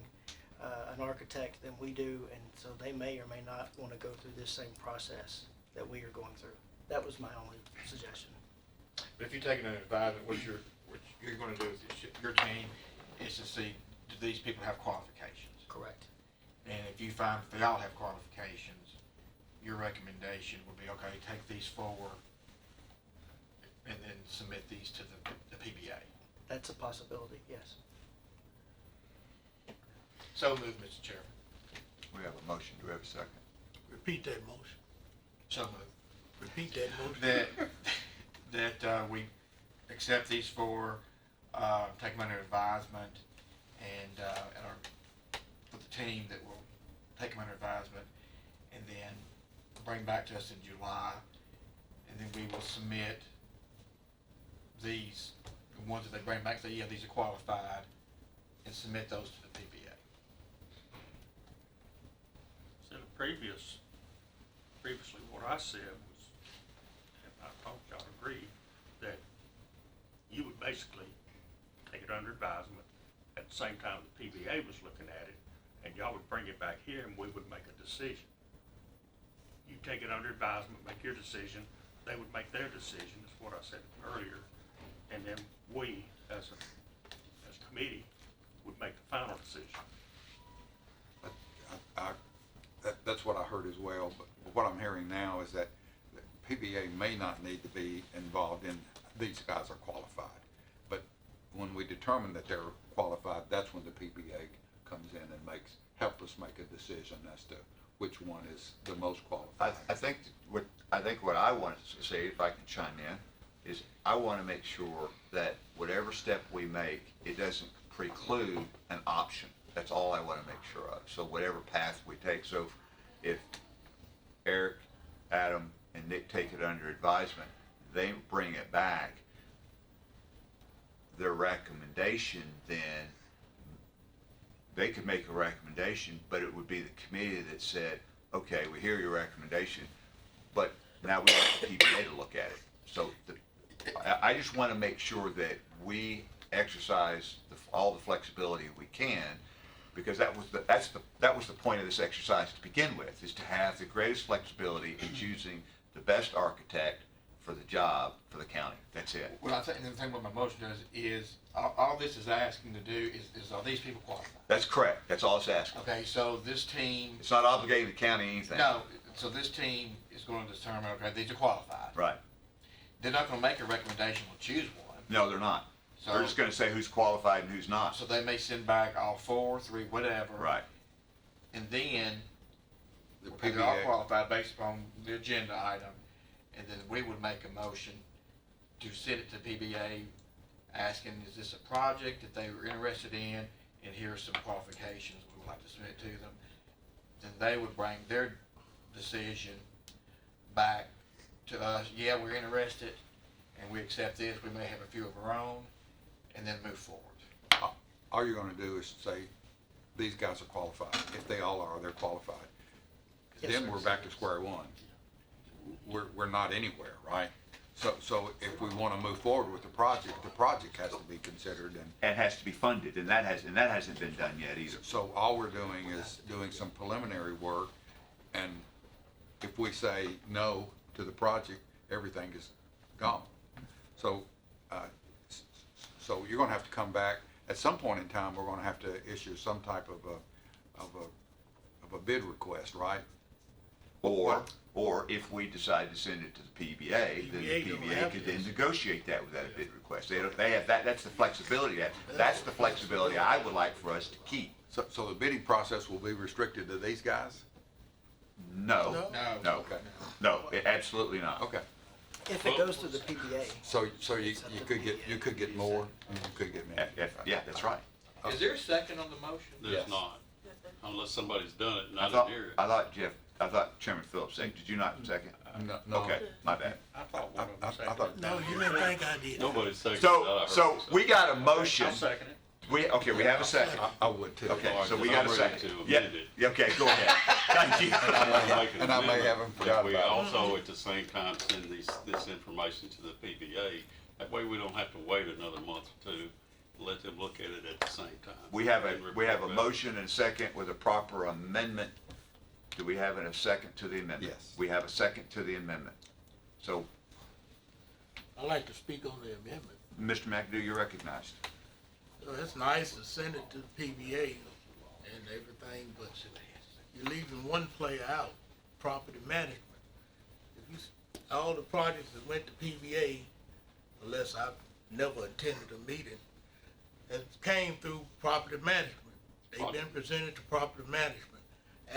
an architect than we do, and so they may or may not want to go through this same process that we are going through. That was my only suggestion. But if you're taking an advisement, what you're gonna do is your team is to see, do these people have qualifications? Correct. And if you find that they all have qualifications, your recommendation would be, okay, take these forward and then submit these to the PBA. That's a possibility, yes. So moved, Mr. Chairman. We have a motion. Do we have a second? Repeat that motion. So moved. Repeat that motion. That we accept these four, take them under advisement, and for the team that will take them under advisement, and then bring back to us in July, and then we will submit these, the ones that they bring back, say, yeah, these are qualified, and submit those to the PBA. So previously what I said was, and I hope y'all agree, that you would basically take it under advisement at the same time the PBA was looking at it, and y'all would bring it back here and we would make a decision. You take it under advisement, make your decision, they would make their decision, is what I said earlier, and then we, as a committee, would make the final decision. That's what I heard as well, but what I'm hearing now is that the PBA may not need to be involved in, these guys are qualified. But when we determine that they're qualified, that's when the PBA comes in and help us make a decision as to which one is the most qualified. I think what I want to say, if I can chime in, is I want to make sure that whatever step we make, it doesn't preclude an option. That's all I want to make sure of. So whatever path we take, so if Eric, Adam, and Nick take it under advisement, they bring it back, their recommendation, then they could make a recommendation, but it would be the committee that said, okay, we hear your recommendation, but now we want the PBA to look at it. So I just want to make sure that we exercise all the flexibility we can, because that was the point of this exercise to begin with, is to have the greatest flexibility in choosing the best architect for the job for the county. That's it. Well, I think the thing what my motion does is, all this is asking to do is are these people qualified? That's correct. That's all it's asking. Okay, so this team, It's not obligating the county anything. no, so this team is going to determine, okay, these are qualified. Right. They're not going to make a recommendation, we'll choose one. No, they're not. So, They're just going to say who's qualified and who's not. so they may send back all 4, 3, whatever. Right. And then, The they're all PBA, qualified based upon the agenda item, and then we would make a motion to send it to PBA, asking, is this a project that they were interested in, and here are some qualifications we would like to submit to them. Then they would bring their decision back to us, yeah, we're interested, and we accept this, we may have a few of our own, and then move forward. all you're gonna do is say, these guys are qualified. If they all are, they're qualified. Yes, Then sir. we're back to square one. We're not anywhere, right? So if we wanna move forward with the project has to be considered, and And has to be funded, and that hasn't been done yet either. so all we're doing is doing some preliminary work, and if we say no to the project, everything is gone. So, so you're gonna have to come back, at some point in time, we're gonna have to issue some type of a bid request, right? Or if we decide to send it to the PBA, then the PBA don't PBA have could to. then negotiate that without a bid request. They have that, that's the flexibility, that's the flexibility I would like for us to keep. So the bidding process will be restricted to these guys? No, No. no, Okay. no, absolutely not. Okay. If it goes through the PBA. So you could get more, and you could get more. Yeah, that's right. Is there a second on the motion? Yes. There's not, unless somebody's done it and I I thought, didn't hear it. I thought Chairman Phillips seconded. Did you not second? No. Okay, my bad. I thought one of them I seconded. thought, No, you didn't think I did. Nobody seconded that. I heard So it, we got a motion. I'll second it. We have a second. I would too. Okay, All right, so we 'cause got a I'm ready second. to Yeah, amend it. yeah, okay, go ahead. Thank you. And I may have them forgot We about it. also, at the same time, send this information to the PBA. That way we don't have to wait another month or two. Let them look at it at the same time. We have a And report back. motion and a second with a proper amendment. Do we have a second to the amendment? Yes. We have a second to the amendment. So, I'd like to speak on the amendment. Mr. McAdoo, you're recognized. It's nice to send it to the PBA and everything, but you're leaving one player out, property management. If you, all the projects that went to PBA, unless I've never attended a meeting, that came through property management. They've been presented to property management.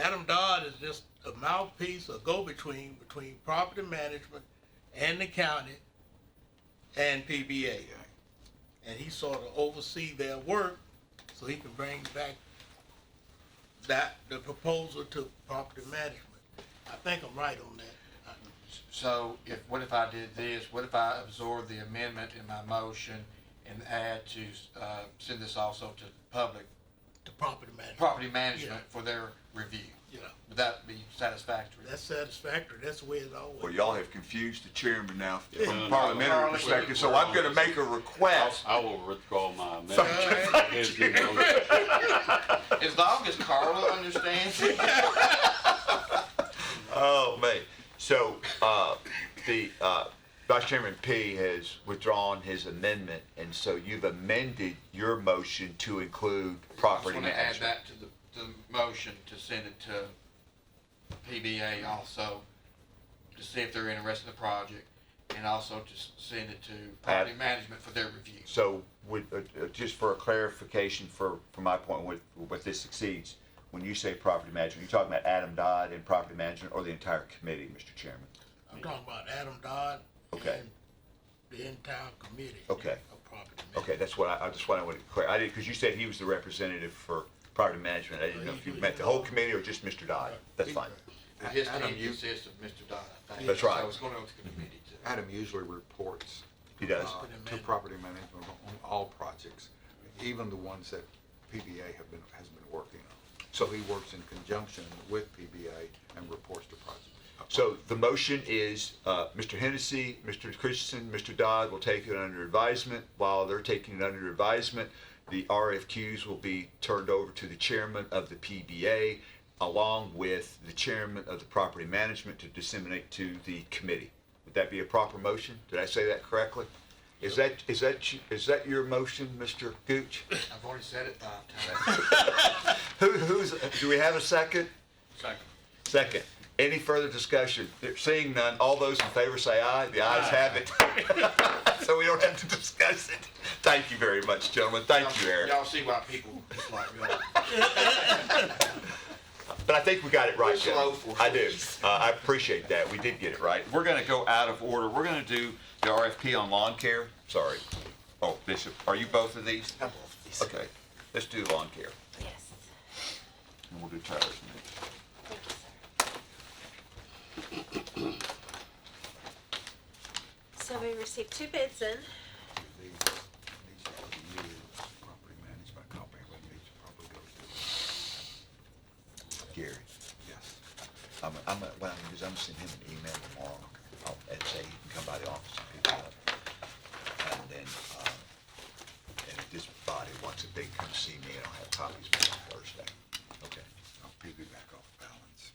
Adam Dodd is just a mouthpiece, a go-between between property management and the county and PBA. And he sort of oversee their work so he can bring back the proposal to property management. I think I'm right on that. So what if I did this? What if I absorb the amendment in my motion and add to, send this also to public, The property management. property management for their review? Yeah, Would that be satisfactory? that's satisfactory. That's the way it's always. Well, y'all have confused the chairman now from a Yeah. parliamentary perspective, so I'm gonna make a request. I will withdraw my amendment. As you know. As long as Carla understands it. Oh, man. So, the, Vice Chairman P has withdrawn his amendment, and so you've amended your motion to include property I just want to add management. that to the motion to send it to PBA also, to see if they're interested in the project, and also to send it to property management for their review. So, just for a clarification for my point, with this succeeds, when you say property management, you're talking about Adam Dodd and property management, or the entire committee, Mr. Chairman? I'm talking about Adam Dodd. Okay. And the entire committee. Okay. Of property management. Okay, that's what I just wanted to clear. I did, because you said he was the representative for property management. I didn't know if you meant the whole committee or just Mr. Dodd. That's fine. His Adam, team you- consists of Mr. Dodd, I think. That's right. So it's going to go to the committee too. Adam usually reports. He does. To property management on all projects, even the ones that PBA has been working on. So he works in conjunction with PBA and reports to projects. So the motion is, Mr. Hennessy, Mr. Christensen, Mr. Dodd will take it under advisement. While they're taking it under advisement, the RFQs will be turned over to the chairman of the PBA, along with the chairman of the property management to disseminate to the committee. Would that be a proper motion? Did I say that correctly? Is that your motion, Mr. Gooch? I've already said it 5 times. Do we have a second? Second. Second. Any further discussion? Seeing none, all those in favor say aye. The ayes have it. So we don't have to discuss it. Thank you very much, gentlemen. Thank you, Eric. Y'all see why people dislike me. But I think we got it right, Slow gentlemen. for I do. I appreciate that. We did get it right. We're gonna go out of order. We're gonna do the RFP on lawn care. Sorry. Oh, Bishop, are you both of these? I'm both of these. Okay, let's do lawn care. Yes, And we'll do tires next. thank you, sir. So we received 2 bids in. These are the years, property management company, but needs to probably go to. Gary, Yes. what I'm gonna do is I'm gonna send him an email tomorrow. And say he can come by the office and pick it up. And then, and if this body wants it, they can come see me and I'll have copies of it on Thursday. Okay. I'll piggyback off balance.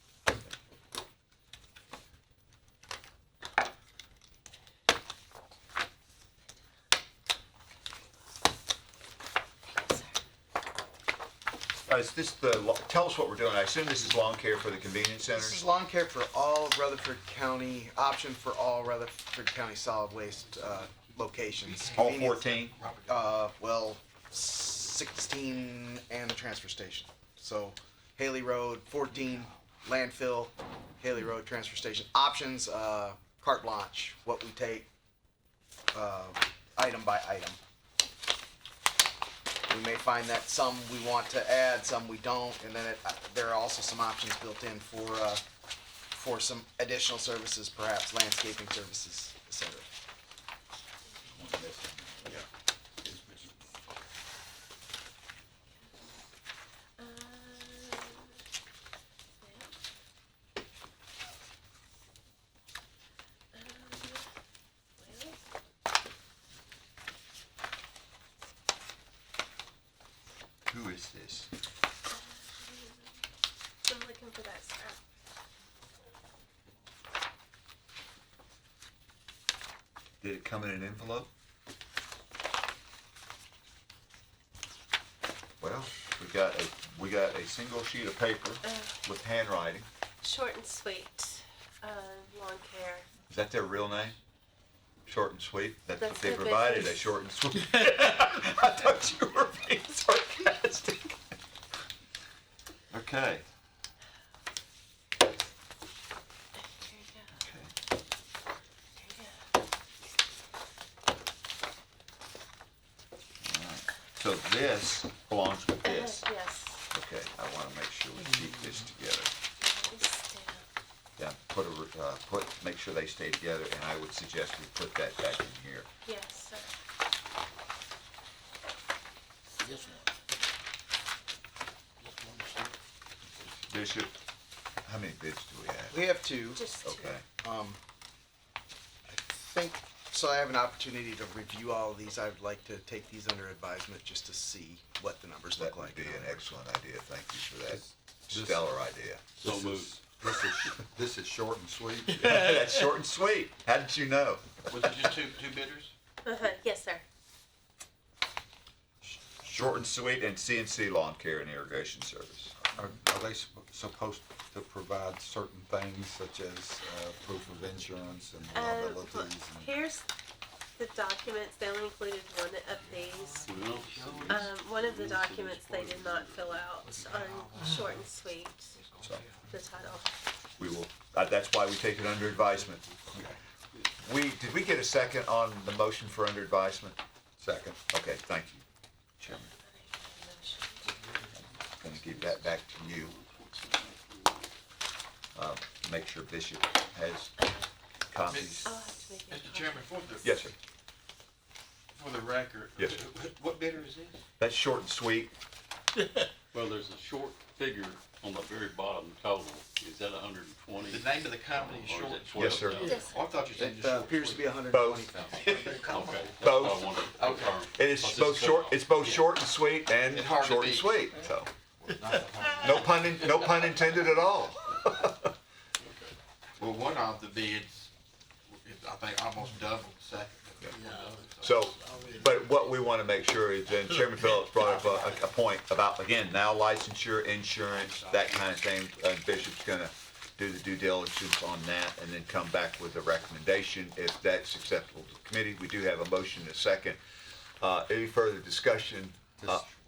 Is this tell us what we're doing. I assume this is lawn care for the convenience This is centers? lawn care for all Rutherford County, option for all Rutherford County solid waste locations. All Convenience- 14? Well, 16 and the transfer station. So Haley Road, 14 landfill, Haley Road transfer station. Options, carte blanche, what we take, item by item. We may find that some we want to add, some we don't, and then there are also some options built in for some additional services, perhaps landscaping services, etc. Who is this? I'm looking for that scrap. Did it come in an envelope? Well, we got a single sheet of paper with handwriting. Short and sweet, lawn care. Is that their real name? Short and sweet? That's what That's they their provided, a business. short and sweet. I thought you were being sarcastic. Okay. Here you go. Here you go. Alright. So this belongs with this. Yes. Okay, I wanna make sure we keep this together. Nice down. Yeah, make sure they stay together, and I would suggest we put that back in here. Yes, sir. This one. Bishop, how many bids do we have? We have two. Just two. Okay, I think, so I have an opportunity to review all of these. I would like to take these under advisement just to see what the numbers that look would like. be an excellent idea, thank you for that This- stellar idea. So This moved. is- This is short and sweet. That's short and sweet, how did you know? Was it just two bidders? Yes, sir. Short and sweet and CNC Lawn Care and Irrigation Service. Are they supposed to provide certain things such as proof of insurance and liabilities? And Here's the documents. They only included one of these. Well, One of the documents they did not fill out on short and sweet, So the title. we will, that's why we take it under advisement. Did we get a second on the motion for under advisement? Second. Okay, thank you, Chairman. Gonna give that back to you. Make sure Bishop has copies. I'll have to make it. Mr. Chairman, Yes, sir. for the record. Yes, sir. What bidder is this? That's short and sweet. well, there's a short figure on the very bottom total. Is that 120? The name of the company is Or is Short. it Yes, sir. 12,000? Yes. Oh, I thought you said It just Short. appears to be Both. 120,000. Okay, that's what I Both. wanted to Okay. confirm. It is Because both it's short, so- it's both short and sweet and It's hard to short and beat. sweet, so. No pun intended at all. Well, one of the bids, I think almost doubled the second. So, but what we want to make sure is, and Chairman Phillips brought up a point about, again, now licensure, insurance, that kind of thing. Bishop's gonna do the due diligence on that and then come back with a recommendation if that's acceptable to the committee. We do have a motion and a second. Any further discussion?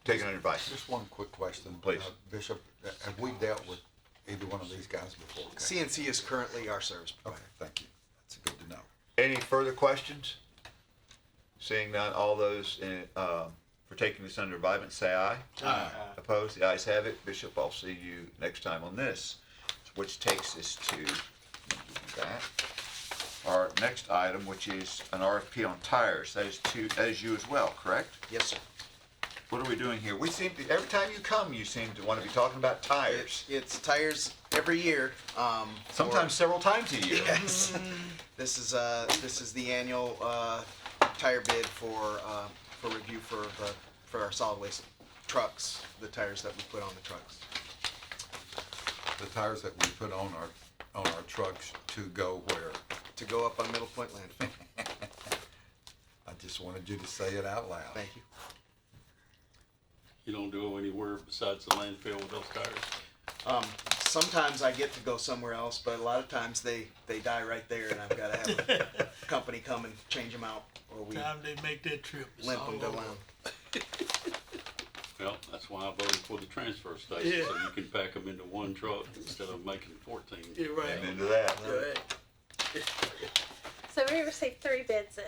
Taking under advice. Just one quick question. Please. Bishop, have we dealt with either one of these guys before? CNC is currently our service Okay, provider. thank you. That's good to know. Any further questions? Seeing none, all those for taking this under advisement, say aye. Aye. Opposed? The ayes have it. Bishop, I'll see you next time on this, which takes us to that. Our next item, which is an RFP on tires. That is you as well, correct? Yes, sir. What are we doing here? We seem to, every time you come, you seem to want to be talking about tires. It's tires every year. Sometimes several times a year. Yes. This is the annual tire bid for review for our solid waste trucks, the tires that we put on the trucks. The tires that we put on our trucks to go where? To go up on Middle Point landfill. I just wanted you to say it out loud. Thank you. You don't go anywhere besides the landfill with those tires? Sometimes I get to go somewhere else, but a lot of times they die right there, and I've got to have a company come and change them out, or we Time they make that trip, it's limp all them to over. land. Well, that's why I voted for the transfer station, Yeah. so you can pack them into one truck instead of making 14. You're right. Amen to that. You're right. So we received 3 bids in.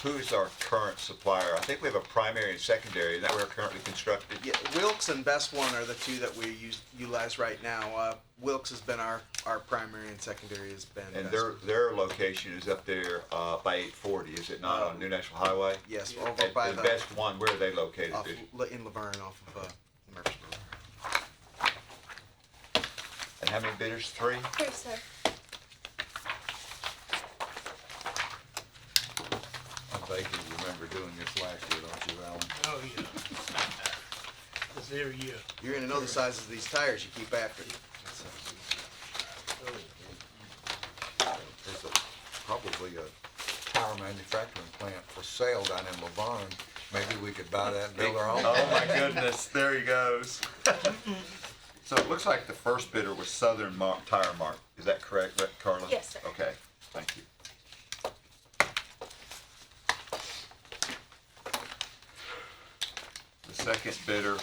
Who's our current supplier? I think we have a primary and secondary that we're currently constructed. Yeah, Wilkes and Best One are the two that we utilize right now. Wilkes has been our primary and secondary has been. And Best One. their location is up there by 840, is it not, on New National Highway? Yes, over And by the the, best one, where are they located? off, Bishop? in Laverne off of Murfreesboro. And how many bidders? 3? Here, sir. I vaguely remember doing this last year, don't you, Alan? Oh, yeah. This every year. You're gonna know the sizes of these tires you keep after. There's probably a tire manufacturing plant for sale down in Laverne. Maybe we could buy that and build our own. Oh my goodness, there he goes. So it looks like the first bidder was Southern Tire Mart. Is that correct, Carla? Yes, sir. Okay, thank you. The second bidder,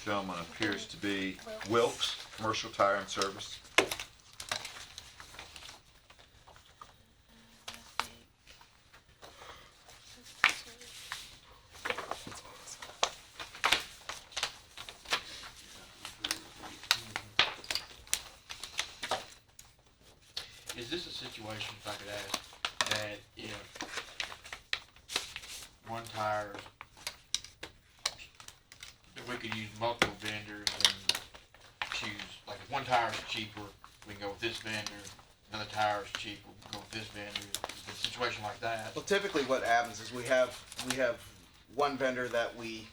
gentleman, appears to be Wilkes Commercial Tire and Service. Is this a situation, if I could ask, that if one tire, that we could use multiple vendors and choose, like if one tire is cheaper, we can go with this vendor, another tire is cheaper, we can go with this vendor, is it a situation like that? Well, typically what happens is we have one vendor that we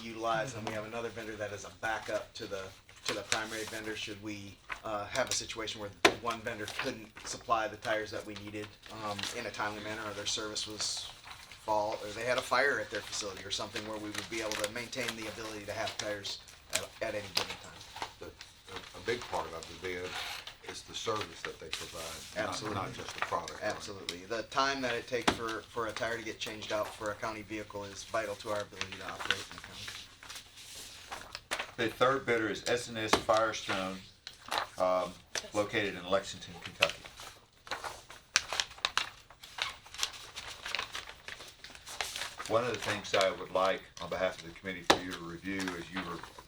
utilize, and we have another vendor that is a backup to the primary vendor should we have a situation where one vendor couldn't supply the tires that we needed in a timely manner, or their service was fault, or they had a fire at their facility or something where we would be able to maintain the ability to have tires at any given time. A big part of the bid is the service that they provide, Absolutely. not just the product. Absolutely. The time that it takes for a tire to get changed out for a county vehicle is vital to our ability to operate in the county. The third bidder is S&S Firestone, located in Lexington, Kentucky. One of the things I would like on behalf of the committee for you to review as you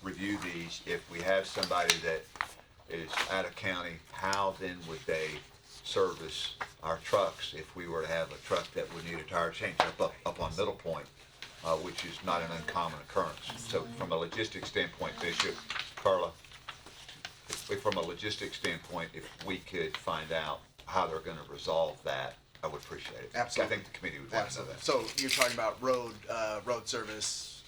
review these, if we have somebody that is out of county, how then would they service our trucks if we were to have a truck that would need a tire change up on Middle Point, which is not an uncommon occurrence. So from a logistics standpoint, Bishop, Carla, from a logistics standpoint, if we could find out how they're gonna resolve that, I would appreciate it. Absolutely. I think the committee would want to know that. So you're talking about road service,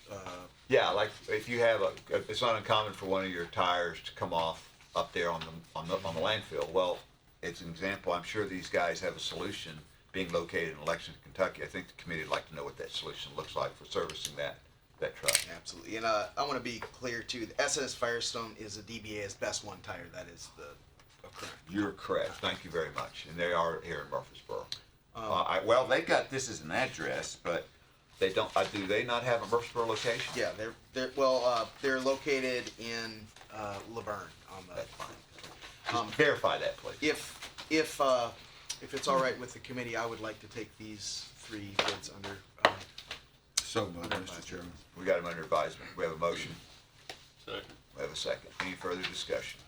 Yeah, like if you have it's not uncommon for one of your tires to come off up there on the landfill. Well, it's an example. I'm sure these guys have a solution being located in Lexington, Kentucky. I think the committee would like to know what that solution looks like for servicing that truck. absolutely. And I want to be clear too, the SS Firestone is a DBA's Best One tire. That is the current. You're correct. Thank you very much. And they are here in Murfreesboro. Well, they got this as an address, but they don't. Do they not have a Murfreesboro location? Yeah, they're located in Laverne on the. That's fine. Just verify that, please. If it's all right with the committee, I would like to take these 3 bids under. So moved, Mr. Chairman. We got them under advisement. We have a motion. Second. We have a second. Any further discussion?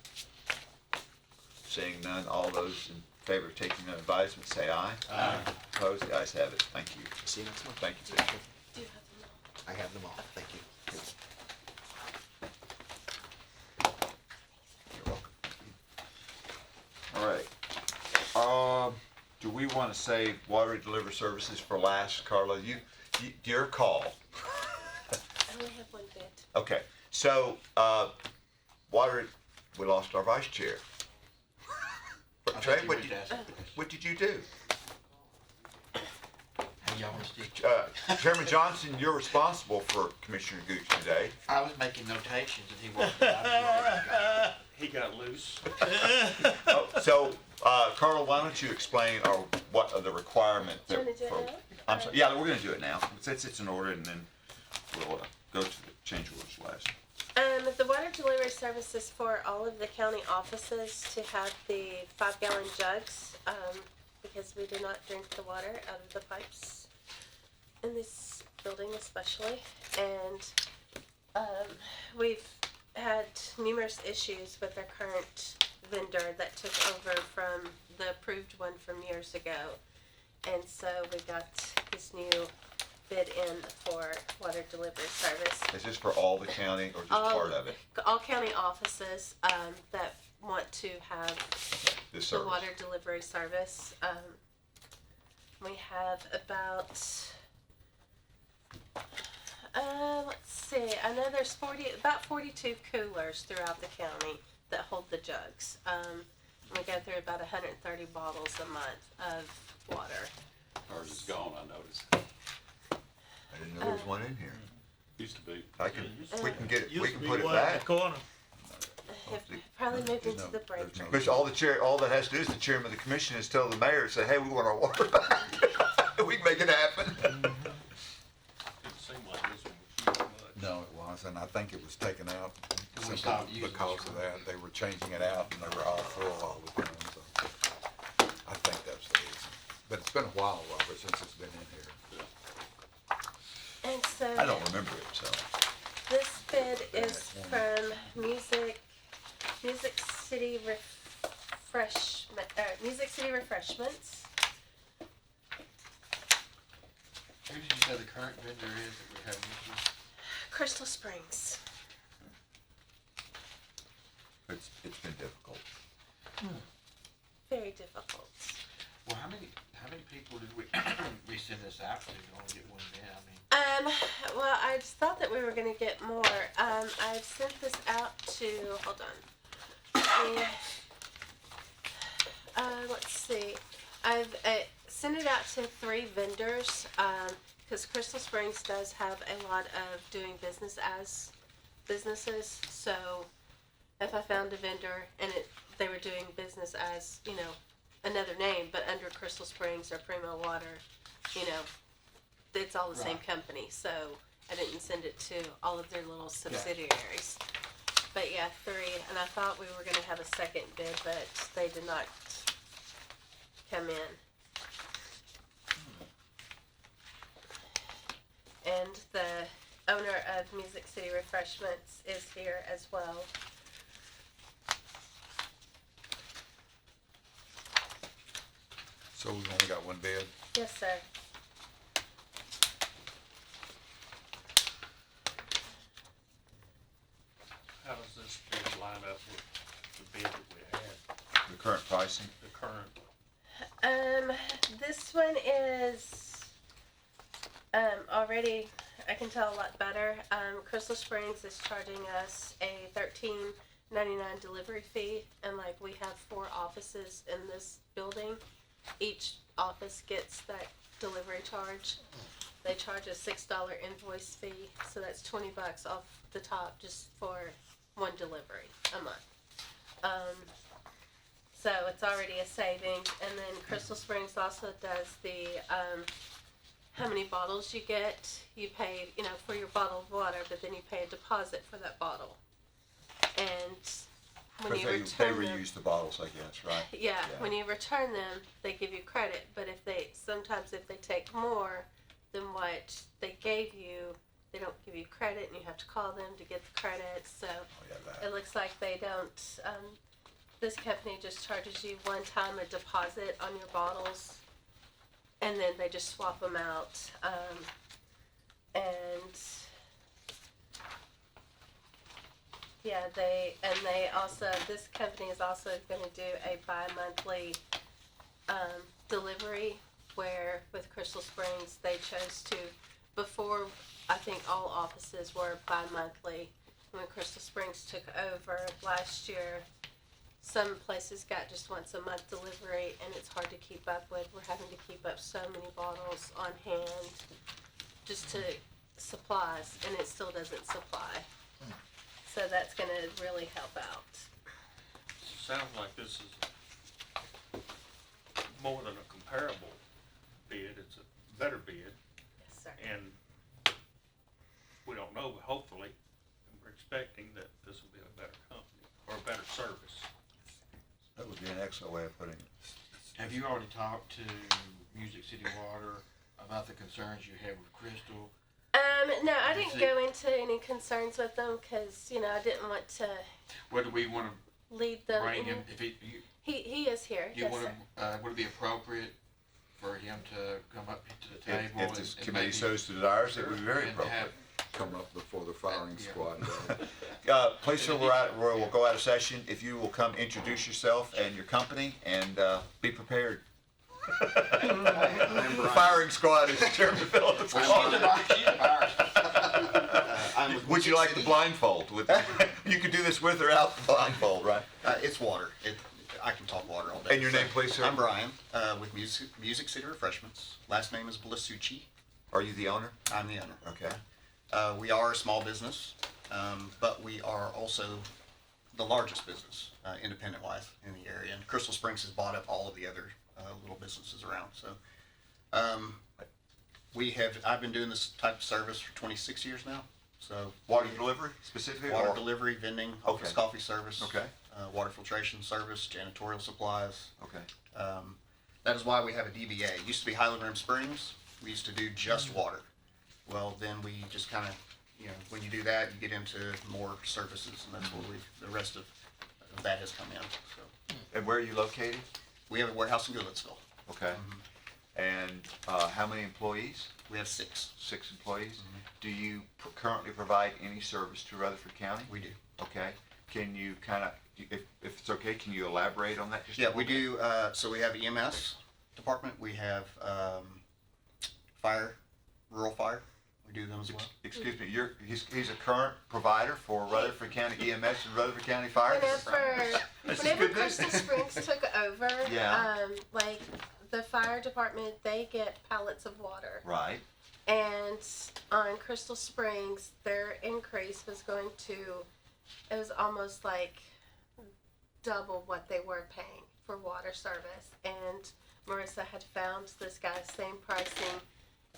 Seeing none, all those in favor of taking under advisement, say aye. Aye. Opposed? The ayes have it. Thank you. See you next month. Thank you, Bishop. Do you have them all? I have them all. Thank you. You're welcome. All right. Do we want to save water delivery services for last, Carla? Your call. I only have 1 bid. Okay. So, we lost our vice chair. Trey, what did you do? How y'all wanna stick? Chairman Johnson, you're responsible for Commissioner Gooch today. I was making notations and he wasn't. He got loose. So, Carla, why don't you explain what are the requirement Do you want to do it now? I'm sorry. Yeah, we're going to do it now since it's in order, and then we'll go to the change orders last. The water delivery services for all of the county offices to have the 5-gallon jugs, because we do not drink the water out of the pipes in this building especially. And we've had numerous issues with our current vendor that took over from the approved one from years ago. And so we got this new bid in for water delivery service. Is this for all the county or just All- part of it? All county offices that want to have This the service? water delivery service. We have about, let's see, I know there's about 42 coolers throughout the county that hold the jugs. We go through about 130 bottles a month of water. Ours is gone, I noticed. I didn't know there was one in here. Used to be. I can, we can get it, we Used can to be put it one in the back. corner. Probably moved There's into no- the break there's no- room. Which all that has to do is the chairman of the commission is tell the mayor, say, hey, we want our water back. We can make it happen. Didn't seem like this one was used much. No, it was, and I think it was taken out And we simply stopped using because it. of that. They were changing it out and they were all full all the time, so. I think that's the reason. But it's been a while, Robert, since it's been in here. And so I don't remember it, so. this bid is from Music City Refreshments. Who did you say the current vendor is that we're having issues? Crystal Springs. It's been difficult. Very difficult. Well, how many people did we, we send this out to? You only get one bid, I mean. Well, I just thought that we were gonna get more. I've sent this out to, hold on. Let's see. I've sent it out to 3 vendors, because Crystal Springs does have a lot of doing business as businesses. So if I found a vendor and they were doing business as, another name, but under Crystal Springs or Primo Water, it's all the same company. So I didn't send it to all of their little subsidiaries. But yeah, 3, and I thought we were gonna have a second bid, but they did not come in. And the owner of Music City Refreshments is here as well. So we've only got one bid. Yes, sir. How does this bid line up with the bid that we had, The current pricing? the current? This one is, already, I can tell a lot better. Crystal Springs is charging us a $13.99 delivery fee, and like we have 4 offices in this building. Each office gets that delivery charge. They charge a $6 invoice fee, so that's $20 off the top just for one delivery a month. So it's already a saving. And then Crystal Springs also does the, how many bottles you get. You pay, for your bottle of water, but then you pay a deposit for that bottle. And when you Because they return them, reuse the bottles, I guess, right? yeah, when you return them, they give you credit. But sometimes if they take more than what they gave you, they don't give you credit, and you have to call them to get the credit. So Oh, yeah, that. it looks like they don't. This company just charges you one time a deposit on your bottles, and then they just swap them out. And yeah, they also, this company is also going to do a bi-monthly delivery, where with Crystal Springs they chose to, before I think all offices were bi-monthly. When Crystal Springs took over last year, some places got just once a month delivery, and it's hard to keep up with. We're having to keep up so many bottles on hand just to supplies, and it still doesn't supply. So that's gonna really help out. Sounds like this is more than a comparable bid, it's a better bid, Yes, sir. and we don't know, but hopefully, we're expecting that this will be a better excellent way of putting it. Have you already talked to Music City Water about the concerns you have with Crystal? No, I didn't go into any concerns with them because, you know, I didn't want to Whether we want to lead them. bring him, if he, He is here. you Yes, want sir. to, would it be appropriate for him to come up to the table? If this and committee maybe- so desires, it would be very and appropriate. have- Come up before the firing Yeah. squad. Please, sir, we'll go out of session. If you will come introduce yourself and your company and be prepared. The firing squad is Chairman Phillips. Would you like the blindfold? You could do this with or out the blindfold, right? It's water. I can talk water all day. And your name, please, sir? I'm Brian, with Music City Refreshments. Last name is Blasucci. Are you the owner? I'm the owner. Okay. We are a small business, but we are also the largest business, independent-wise, in the area. And Crystal Springs has bought up all of the other little businesses around. So, I've been doing this type of service for 26 years now. So, Water delivery specifically? water or- delivery, vending, Okay. office coffee service, Okay. Water filtration service, janitorial supplies. Okay. That is why we have a DBA. It used to be Highland Rim Springs. We used to do just water. Well, then we just kind of, when you do that, you get into more services, and that's where the rest of that has come in. So And where are you located? we have a warehouse in Goodlettsville. Okay. And how many employees? We have 6. 6 employees. Do you currently provide any service to Rutherford County? We do. Okay. Can you kind of, if it's okay, can you elaborate on that just a Yeah, little we bit? do. So we have EMS department. We have fire, rural fire. We do them as well. Excuse me, he's a current provider for Rutherford County EMS and Rutherford County Fire? Whenever Crystal Springs took over, Yeah. like the fire department, they get pallets of water. Right. And on Crystal Springs, their increase was going to, it was almost like double what they were paying for water service. And Marissa had found this guy's same pricing.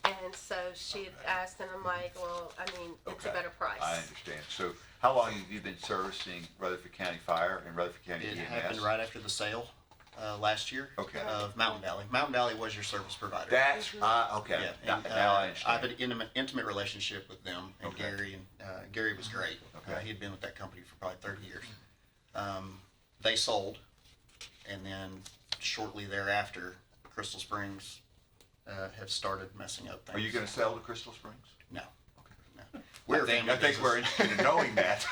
And so she had asked, and I'm like, well, I mean, it's a Okay. better price. I understand. So how long have you been servicing Rutherford County Fire and Rutherford County It EMS? happened right after the sale last year. Okay. Of Mountain Valley. Mountain Valley was your service provider. That's, okay. Yeah, and, Now I I understand. have an intimate relationship with them and Okay. Gary, and Gary was great. Okay. He had been with that company for probably 30 years. They sold, and then shortly thereafter, Crystal Springs have started messing up things. Are you gonna sell to Crystal Springs? No. Okay. No. We're a family I think we're business. interested in knowing that.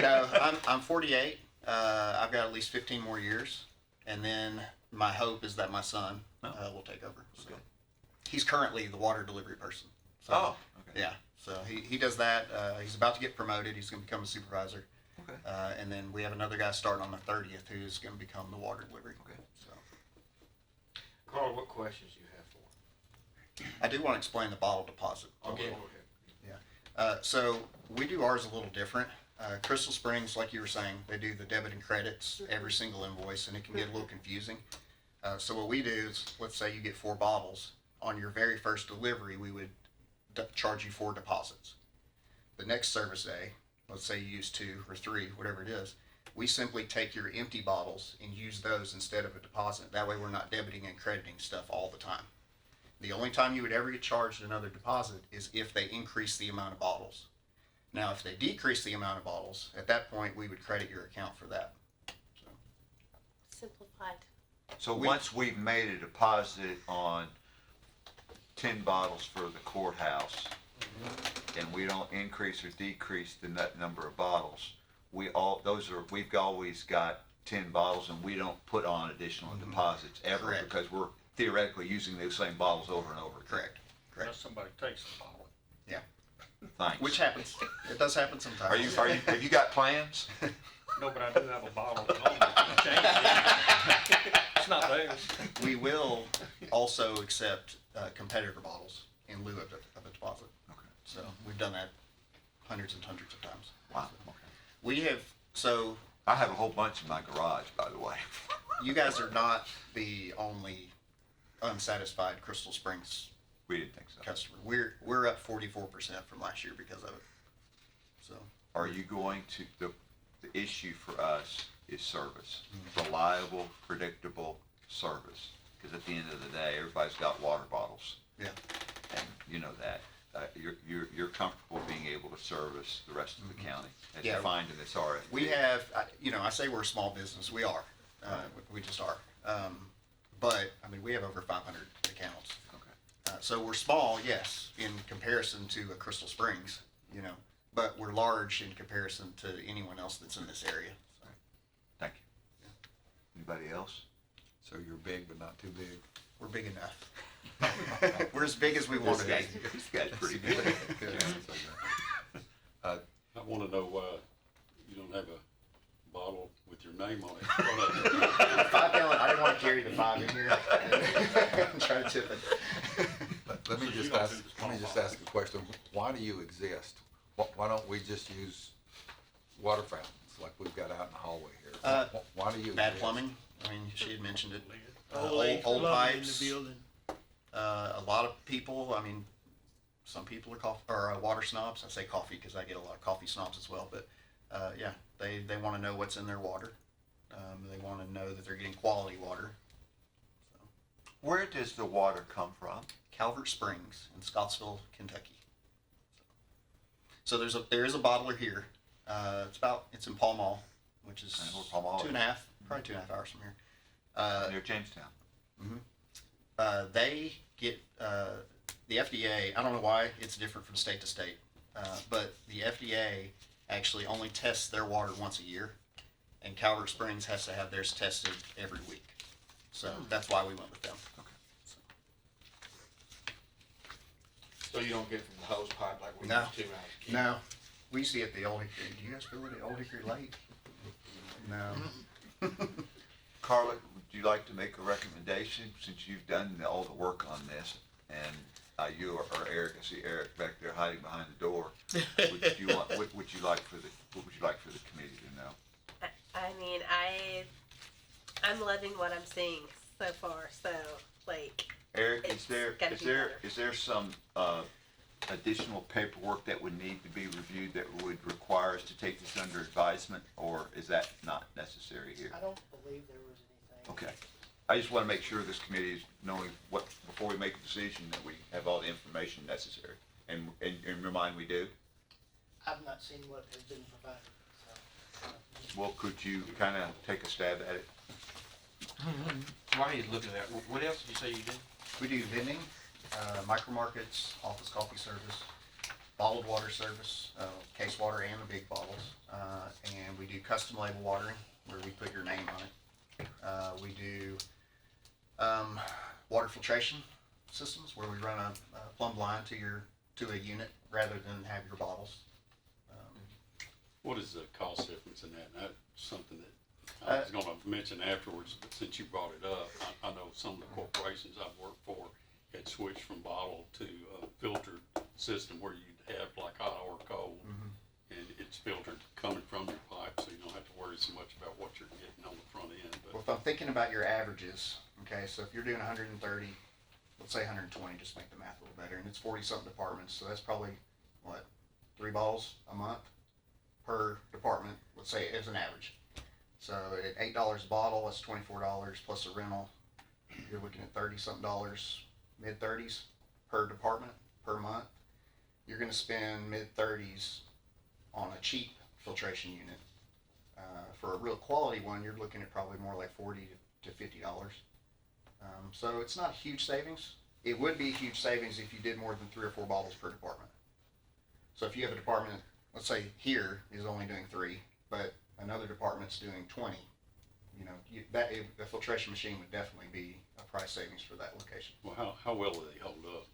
No, I'm 48. I've got at least 15 more years, and then my hope is that my son will take over. So Okay. he's currently the water delivery person. So, Oh, okay. yeah. So he does that. He's about to get promoted. He's going to become a supervisor. Okay. And then we have another guy starting on the 30th who's going to become the water delivery. Okay. So Carl, what questions do you have for him? I do want to explain the bottle deposit. Okay, go ahead. So we do ours a little different. Crystal Springs, like you were saying, they do the debit and credits every single invoice, and it can get a little confusing. So what we do is, let's say you get 4 bottles. On your very first delivery, we would charge you 4 deposits. The next service day, let's say you use 2 or 3, whatever it is, we simply take your empty bottles and use those instead of a deposit. That way we're not debiting and crediting stuff all the time. The only time you would ever get charged another deposit is if they increase the amount of bottles. Now, if they decrease the amount of bottles, at that point, we would credit your account for that. So, Simplified. So once we've made a deposit on 10 bottles for the courthouse, and we don't increase or decrease the net number of bottles, we've always got 10 bottles, and we don't put on additional deposits ever, Correct. because we're theoretically using those same bottles over and over. correct. Unless somebody takes the bottle. Yeah. Thanks. Which happens. It does happen sometimes. Have you got plans? No, but I do have a bottle at home. Change it. It's not theirs. We will also accept competitor bottles in lieu of a deposit. Okay. So we've done that hundreds and hundreds of times. Wow, okay. We have, so I have a whole bunch in my garage, by the way. you guys are not the only unsatisfied Crystal Springs We didn't think so. customer. We're up 44% from last year because of it. So Are you going to, the issue for us is service. Reliable, predictable service. Because at the end of the day, everybody's got water bottles. Yeah. And you know that. You're comfortable being able to service the rest of the county as Yeah. defined in this RFP. We have, I say we're a small business, we are, we just are. But, I mean, we have over 500 accounts. Okay. So we're small, yes, in comparison to a Crystal Springs, but we're large in comparison to anyone else that's in this area. So, Thank you. Anybody else? So you're big but not too big. we're big enough. We're as big as we want to be. This guy's pretty good. I wanna know why you don't have a bottle with your name on it in front of it. 5 gallon, I didn't want to carry the 5 in here and try to tip it. Let me So just you don't ask, do the let small me just bottle. ask a question. Why do you exist? Why don't we just use water fountains like we've got out in the hallway here? Why do you Bad exist? plumbing, I mean, she had mentioned it. Old Old plumbing in pipes. the building. A lot of people, I mean, some people are water snobs. I say coffee because I get a lot of coffee snobs as well. But yeah, they want to know what's in their water. They want to know that they're getting quality water. So, Where does the water come from? Calvert Springs in Scottsville, Kentucky. So there is a bottler here. It's in Pall Mall, which is I know where Pall Mall is. 2.5, probably 2.5 hours from here. Near Jamestown. They get the FDA. I don't know why it's different from state to state, but the FDA actually only tests their water once a year, and Calvert Springs has to have theirs tested every week. So that's why we went with them. So you don't get it from the hose pipe like we No. used to when I was a kid? No, we see it at the Old Hickory. Do you guys feel it at Old Hickory Lake? No. Carla, would you like to make a recommendation since you've done all the work on this? And you or Eric, I see Eric back there hiding behind the door. What would you like for the committee to know? I mean, I'm loving what I'm seeing so far, so, like, Eric, It's gotta be is there some additional paperwork that would need to be reviewed that would require us to take this under advisement, or is that not necessary here? I don't believe there was anything. Okay. I just want to make sure this committee is knowing before we make a decision, that we have all the information necessary. And in your mind, we do? I've not seen what has been provided, so. Well, could you kind of take a stab at it? While he's looking at that, what else did you say you did? We do vending, micro markets, office coffee service, bottled water service, case water and the big bottles. And we do custom label watering, where we put your name on it. We do water filtration systems, where we run a plumb line to a unit rather than have your bottles. What is the cost difference in that? And that's something that I was gonna mention afterwards, but since you brought it up, I know some of the corporations I've worked for had switched from bottle to a filtered system where you'd have like hot or cold, and it's filtered coming from your pipe, so you don't have to worry so much about what you're getting on the front end. Well, But if I'm thinking about your averages, okay, so if you're doing 130, let's say 120, just make the math a little better, and it's 40-something departments, so that's probably, 3 bottles a month per department, let's say as an average. So at $8 a bottle, that's $24 plus a rental. You're looking at $30-something, mid-30s per department per month. You're gonna spend mid-30s on a cheap filtration unit. For a real quality one, you're looking at probably more like $40 to $50. So it's not a huge savings. It would be a huge savings if you did more than 3 or 4 bottles per department. So if you have a department, let's say here is only doing 3, but another department's doing 20, the filtration machine would definitely be a price savings for that location. well, how well do they hold up?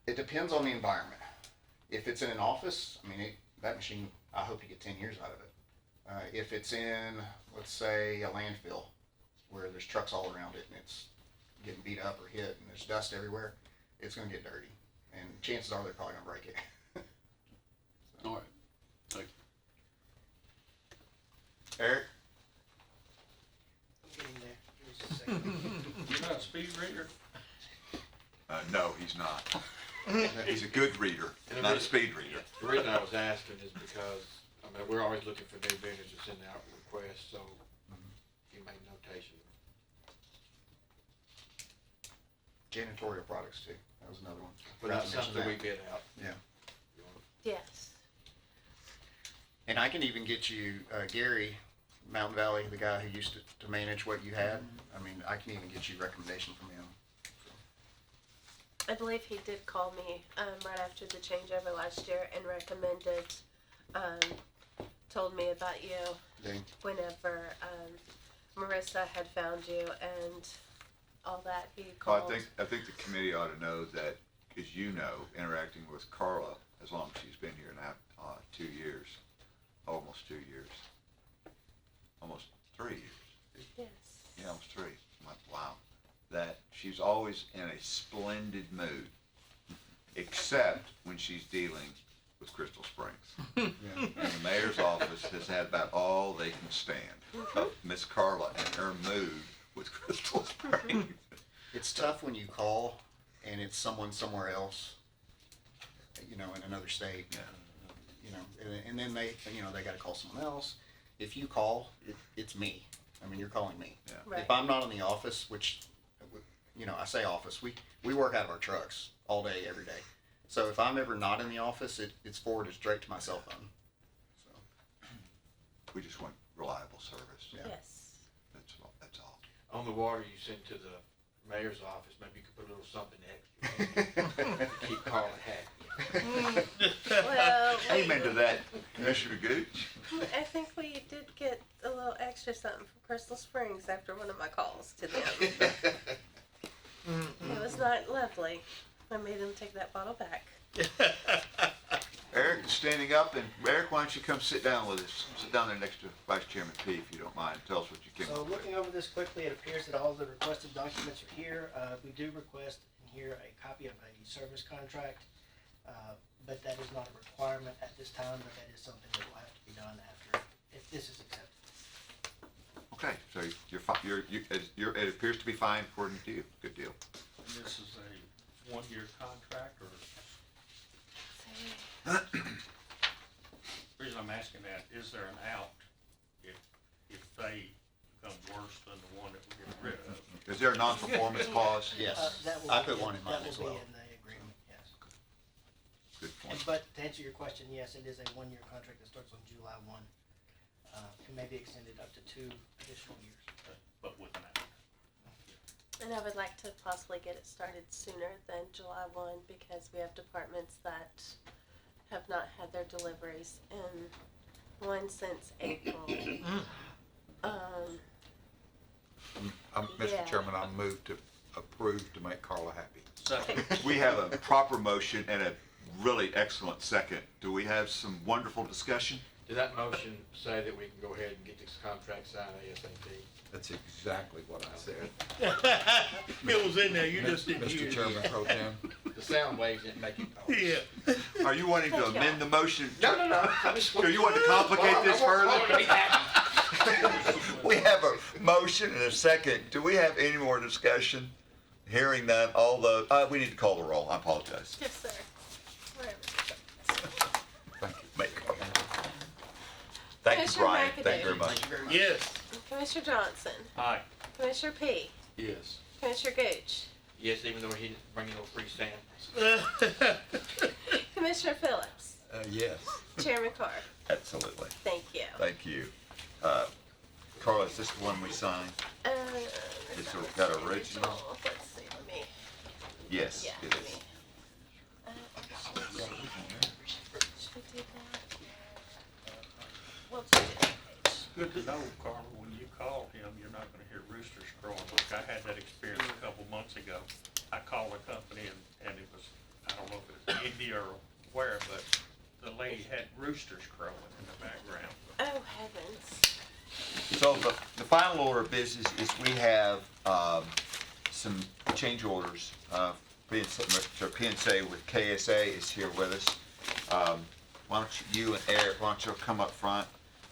It depends on the environment. If it's in an office, that machine, I hope you get 10 years out of it. If it's in, let's say, a landfill where there's trucks all around it and it's getting beat up or hit and there's dust everywhere, it's gonna get dirty. And chances are they're probably gonna break it. All right, thank you. Eric? I'm getting there. Give me just a second. You're not a speed reader? No, he's not. He's a good reader, not a speed reader. The reason I was asking is because, we're always looking for new vendors to send out requests, so he made notation. Janitorial products too, that was another one. But that's Forgot to something we mention bid out. that. Yeah, Yes. and I can even get you, Gary, Mountain Valley, the guy who used to manage what you had, I mean, I can even get you a recommendation from him. I believe he did call me right after the changeover last year and recommended, told me about you Dang. whenever Marissa had found you and all that. He Well, called. I think the committee ought to know that, as you know, interacting with Carla, as long as she's been here now, 2 years, almost 2 years, almost 3 years. Yes. Yeah, almost 3. I'm like, wow. That she's always in a splendid mood, except when she's dealing with Crystal Springs. And the mayor's office has had about all they can stand of Miss Carla and her mood with Crystal Springs. It's tough when you call and it's someone somewhere else, you know, in another state. Yeah. You know, and then they, you know, they gotta call someone else. If you call, it's me. I mean, you're calling me. Yeah. Right. If I'm not in the office, which, you know, I say office, we work out of our trucks all day, every day. So if I'm ever not in the office, it's forwarded straight to my cell phone. So, We just want reliable service. yeah. Yes. That's all. On the water you sent to the mayor's office, maybe you could put a little something extra. Keep Carla happy. Well, Amen to that, Commissioner Gooch. I think we did get a little extra something from Crystal Springs after one of my calls to them. It was not lovely. I made them take that bottle back. Eric is standing up, and Eric, why don't you come sit down with us? Sit down there next to Vice Chairman P, if you don't mind. Tell us what you came So up with. looking over this quickly, it appears that all the requested documents are here. We do request in here a copy of a service contract, but that is not a requirement at this time, but that is something that will have to be done after, if this is accepted. Okay, so it appears to be fine according to you. Good deal. And this is a one-year contract, or the reason I'm asking that, is there an out if they become worse than the one that we're getting rid of? Is there a non-performance clause? Yes. That will I be put one in mine as That will well. be in the agreement, yes. Good point. But to answer your question, yes, it is a one-year contract that starts on July 1. And may be extended up to 2 additional years. But with an out. And I would like to possibly get it started sooner than July 1 because we have departments that have not had their deliveries in one since April. Mr. Yeah. Chairman, I move to approve to make Carla happy. Second. We have a proper motion and a really excellent second. Do we have some wonderful discussion? Did that motion say that we can go ahead and get this contract signed ASAP? That's exactly what I said. It was in there, you just didn't Mr. hear it. Chairman Pro Tem. The sound waves didn't make it. Yeah. Are you wanting to Thank you. amend the motion? No. I just Do you want to complicate this further? We have a motion and a second. Do we have any more discussion? Hearing none, all those, we need to call the roll. I apologize. Yes, sir. Wherever. Thank you. Thank you, Commissioner Brian. McAdoo. Thank you very much. Thank you very much. Yes. Commissioner Johnson, Aye. Commissioner P, Yes. Commissioner Gooch, Yes, even though he didn't bring no free stamp. Commissioner Phillips, Yes. Chairman Carr. Absolutely. Thank you. Thank you. Carla, is this the one we signed? This It's got original. Let's see, let me, Yes, yeah, it let is. me. Should we do that? We'll do it on page. Good to know, Carla, when you call him, you're not gonna hear roosters crowing. Look, I had that experience a couple months ago. I called a company and it was, I don't know if it was India or where, but the lady had roosters crowing in the background. Oh, heavens. So the final order of business is we have some change orders. Mr. PNC with KSA is here with us. Why don't you and Eric, why don't you come up front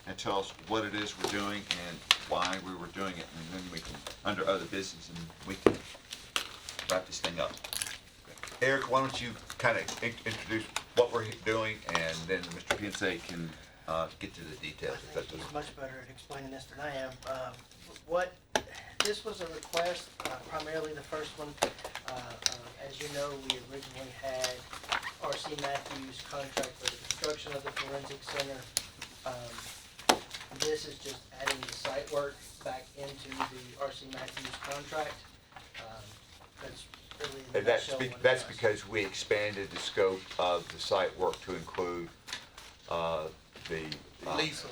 and tell us what it is we're doing and why we were doing it, and then we can, under other business, and we can wrap this thing up. Eric, why don't you kind of introduce what we're doing, and then Mr. PNC can get to the details, if I that's think he's okay. much better at explaining this than I am. This was a request, primarily the first one. As you know, we originally had R.C. Matthews contract for the construction of the forensic center. This is just adding the site work back into the R.C. Matthews contract. That's really in a And that's, nutshell what it that's does. because we expanded the scope of the site work to include, the. Lisa.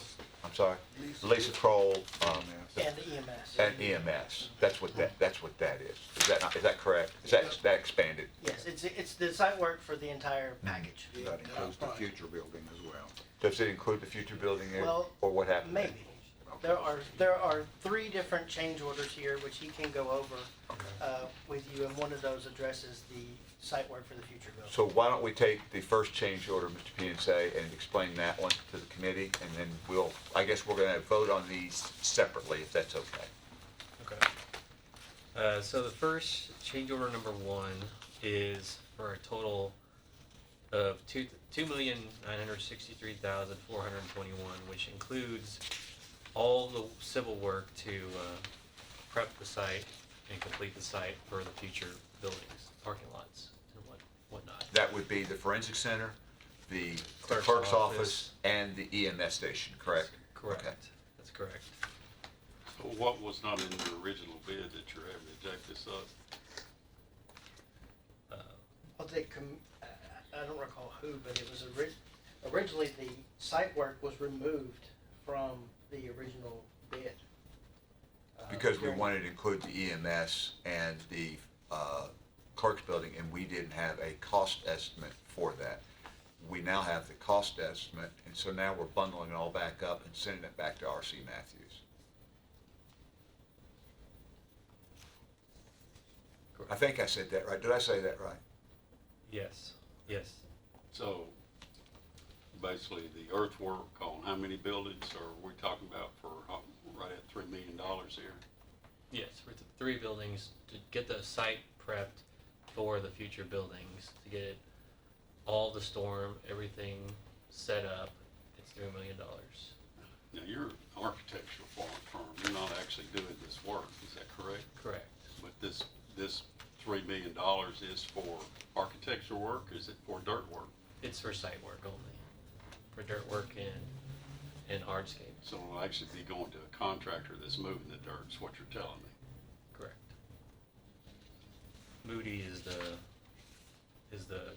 I'm sorry? Lisa. Lisa Kroll, And the EMS. and EMS. That's what that is. Is that not, is that correct? Is that expanded? Yes, it's the site work for the entire package. That includes the future building as well. Does it include the future building there? Well, Or what happened? Maybe. There are 3 different change orders here, which he can go over with you, and one of those addresses the site work for the future building. So why don't we take the first change order, Mr. PNC, and explain that one to the committee, and then I guess we're gonna vote on these separately, if that's okay. Okay. So the first change order number 1 is for a total of $2,963,421, which includes all the civil work to prep the site and complete the site for the future buildings, parking lots, and whatnot. That would be the forensic center, the Clerk's clerk's office, office. and the EMS station, correct? Correct. Okay. That's correct. So what was not in the original bid that you're having to jack this up? Well, I don't recall who, but it was originally the site work was removed from the original bid. Because we during- wanted to include the EMS and the clerk's building, and we didn't have a cost estimate for that. We now have the cost estimate, and so now we're bundling it all back up and sending it back to R.C. Matthews. I think I said that right. Did I say that right? Yes. Yes. So basically the earthwork on how many buildings are we talking about for right at $3 million here? Yes, for the 3 buildings to get the site prepped for the future buildings, to get it all the storm, everything set up. It's $3 million. Now, you're an architectural firm, you're not actually doing this work, is that correct? Correct. But this $3 million is for architectural work, is it for dirt work? It's for site work only, for dirt work and hardscape. So it'll actually be going to a contractor that's moving the dirt, is what you're telling me. Correct. Moody is the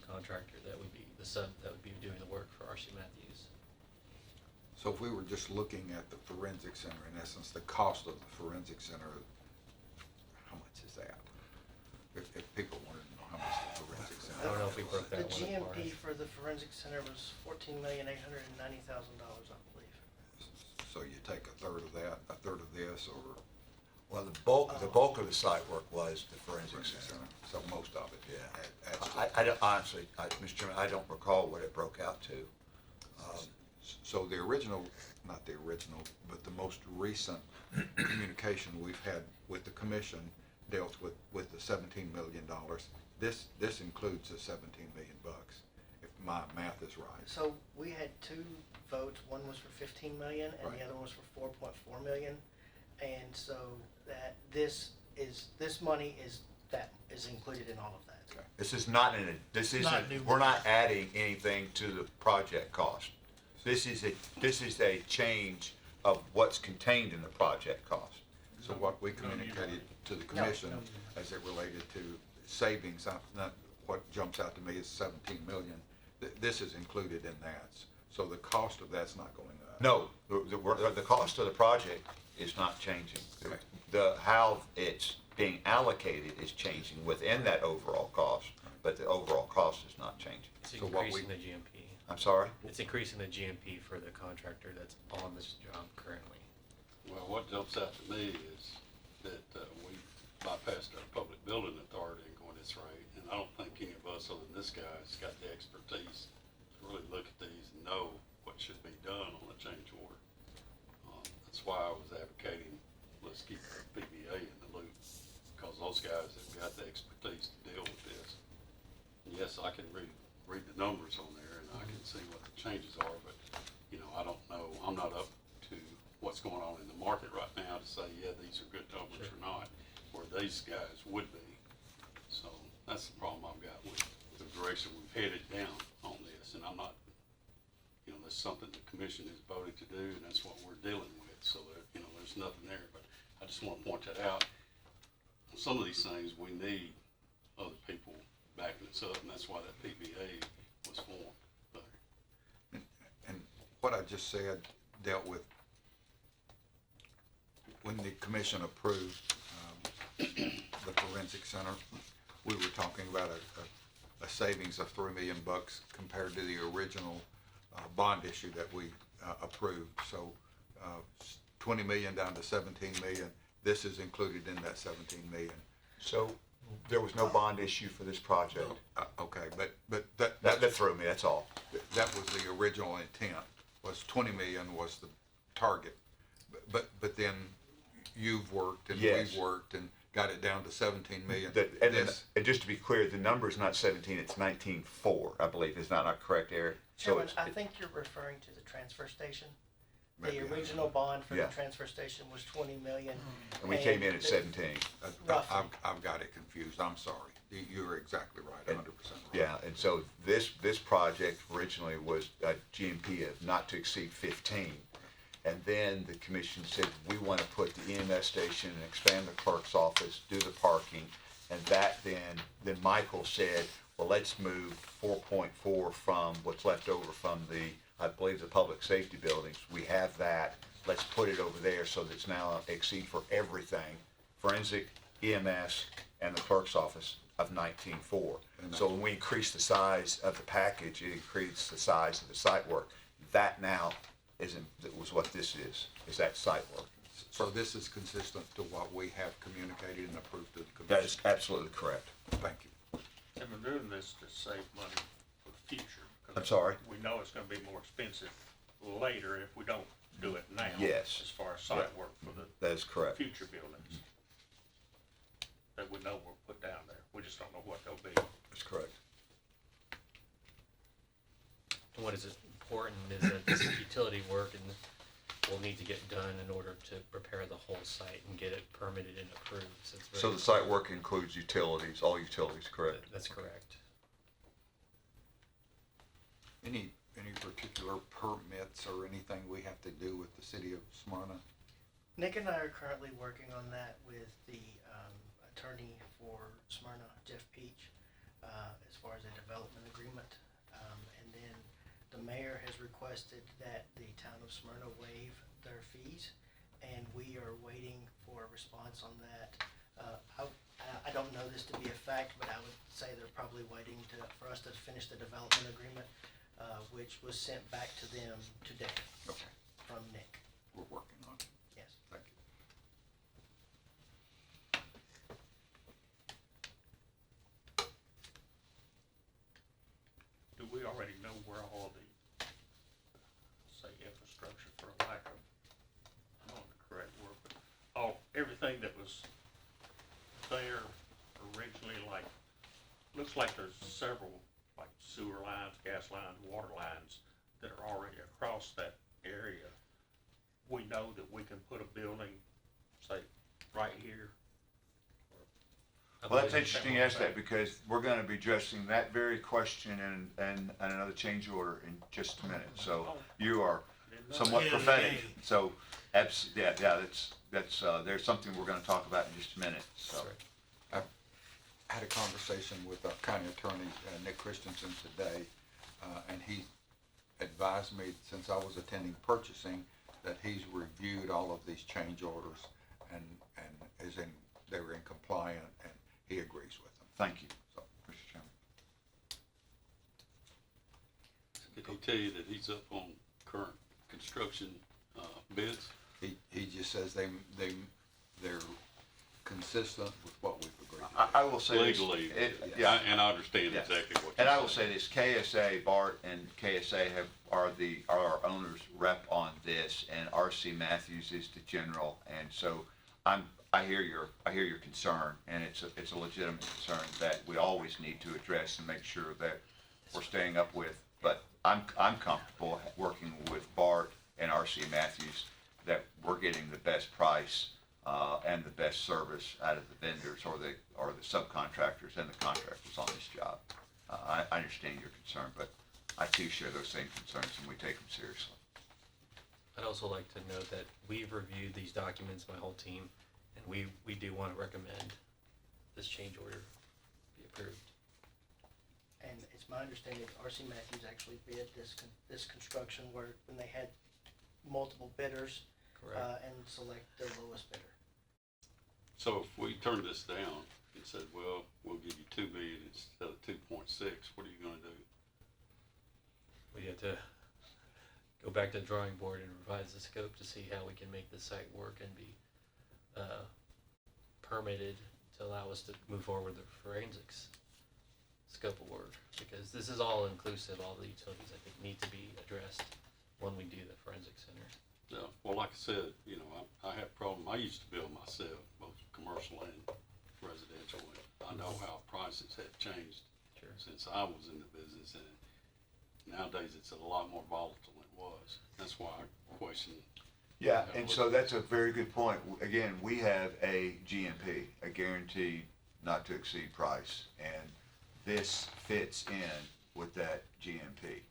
contractor that would be the sub that would be doing the work for RC Matthews. So if we were just looking at the forensic center, in essence, the cost of the forensic center, how much is that? If people wanted to know how much the forensic center. I don't know if we broke The that one apart. GMP for the forensic center was $14,890,000, I believe. So you take a third of that, a third of this, or Well, the bulk of the site work was the forensic forensic center. center, so most of it. Yeah. adds to I don't, honestly, Mr. Chairman, I don't recall what it broke out to. So the original, not the original, but the most recent communication we've had with the commission dealt with the $17 million. This includes the $17 million, if my math is right. So we had 2 votes. One was for 15 million, and Right. the other one was for 4.4 million. And so that this money is included in all of that. Okay. This is not we're not adding anything to the project cost. This is a change of what's contained in the project cost. So what we communicated to the commission as it related to savings, not what jumps out to me is 17 million. This is included in that. So the cost of that's not going up. No, the cost of the project is not changing. Okay. How it's being allocated is changing within that overall cost, but the overall cost is not changing. It's So what increasing the GMP. I'm sorry? It's increasing the GMP for the contractor that's on this job currently. Well, what jumps out to me is that we bypassed our public building authority and going this rate, and I don't think any of us other than this guy has got the expertise to really look at these and know what should be done on a change order. That's why I was advocating, let's keep the PBA in the loop, because those guys have got the expertise to deal with this. And yes, I can read the numbers on there, and I can see what the changes are, but, I don't know I'm not up to what's going on in the market right now to say, yeah, these are good numbers or not, where these guys would be. So that's the problem I've got with the direction we've headed down on this, and I'm not, you know, that's something the commission has voted to do, and that's what we're dealing with, so that, you know, there's nothing there, but I just wanna point that out. Some of these things, we need other people backing us up, and that's why that PBA was formed. But And what I just said dealt with when the commission approved the forensic center, we were talking about a savings of $3 million compared to the original bond issue that we approved. So 20 million down to 17 million. This is included in that 17 million. So there was no bond issue for this project? Okay, but That threw me, that's all. that was the original intent, was 20 million was the target. But then you've worked and Yes. we've worked and got it down to 17 million. And just to be clear, the number is not 17, it's 19.4, I believe. Is that not correct, Eric? So Chairman, it's, I think you're referring to the transfer station. The Maybe, I don't original know. bond for the Yeah. transfer station was 20 million. and we came in at 17. Roughly. I've got it confused, I'm sorry. You're exactly right, 100% right. Yeah, and so this project originally was a GMP of not to exceed 15. And then the commission said, we want to put the EMS station and expand the clerk's office, do the parking. And that then Michael said, well, let's move 4.4 from what's left over from the, I believe, the public safety buildings. We have that, let's put it over there so that it's now exceed for everything, forensic, EMS, and the clerk's office of 19.4. So when we increase the size of the package, it increased the size of the site work. That now was what this is that site work. So this is consistent to what we have communicated and approved to the commission? That is absolutely correct. Thank you. And we're doing this to save money for the future. 'cause I'm sorry? We know it's gonna be more expensive later if we don't do it now. Yes. As far as site work for the That is correct. future buildings. That we know we'll put down there. We just don't know what they'll be. That's correct. And what is important is that this utility work and will need to get done in order to prepare the whole site and get it permitted and approved. So it's very So the site work includes utilities, all utilities, correct? That's correct. Any particular permits or anything we have to do with the city of Smyrna? Nick and I are currently working on that with the attorney for Smyrna, Jeff Peach, as far as a development agreement. And then the mayor has requested that the town of Smyrna waive their fees, and we are waiting for a response on that. I don't know this to be a fact, but I would say they're probably waiting for us to finish the development agreement, which was sent back to them today Okay, from Nick. we're working on it. Yes. Thank you. Do we already know where all the, say, infrastructure, for lack of, I don't know the correct word, but everything that was there originally, like, looks like there's several, like sewer lines, gas lines, water lines that are already across that area. We know that we can put a building, say, right here. Well, that's interesting you ask that, because we're gonna be addressing that very question and another change order in just a minute. So you are somewhat Yeah, prophetic. yeah. So, that's, there's something we're gonna talk about in just a minute, so. I had a conversation with our county attorney, Nick Christensen, today, and he advised me, since I was attending purchasing, that he's reviewed all of these change orders and they were in compliant, and he agrees with them. Thank you. So, Mr. Chairman. did he tell you that he's up on current construction, bids? He just says they're consistent with what we've agreed to. I will say this. Legally, It- yeah, and I understand Yes. exactly what you're saying. And I will say this, KSA, Bart and KSA are our owner's rep on this, and RC Matthews is the general, and so I hear your concern, and it's a legitimate concern that we always need to address and make sure that we're staying up with. But I'm comfortable working with Bart and R.C. Matthews, that we're getting the best price and the best service out of the vendors or the subcontractors and the contractors on this job. I understand your concern, but I too share those same concerns, and we take them seriously. I'd also like to note that we've reviewed these documents, my whole team, and we do want to recommend this change order be approved. And it's my understanding that RC Matthews actually bid this construction work when they had multiple bidders, Correct. and select the lowest bidder. So if we turn this down and said, well, we'll give you 2 million instead of 2.6, what are you gonna do? We have to go back to the drawing board and revise the scope to see how we can make the site work and be permitted to allow us to move forward with the forensics scope of work, because this is all inclusive, all the utilities I think need to be addressed when we do the forensic center. Yeah, well, like I said, you know, I have a problem. I used to build myself, both commercial and residential, and I know how prices have changed Sure. since I was in the business, and nowadays it's a lot more volatile than it was. That's why I question. Yeah, and so that's a very good point. Again, we have a GMP, a guaranteed not to exceed price, and this fits in with that GMP.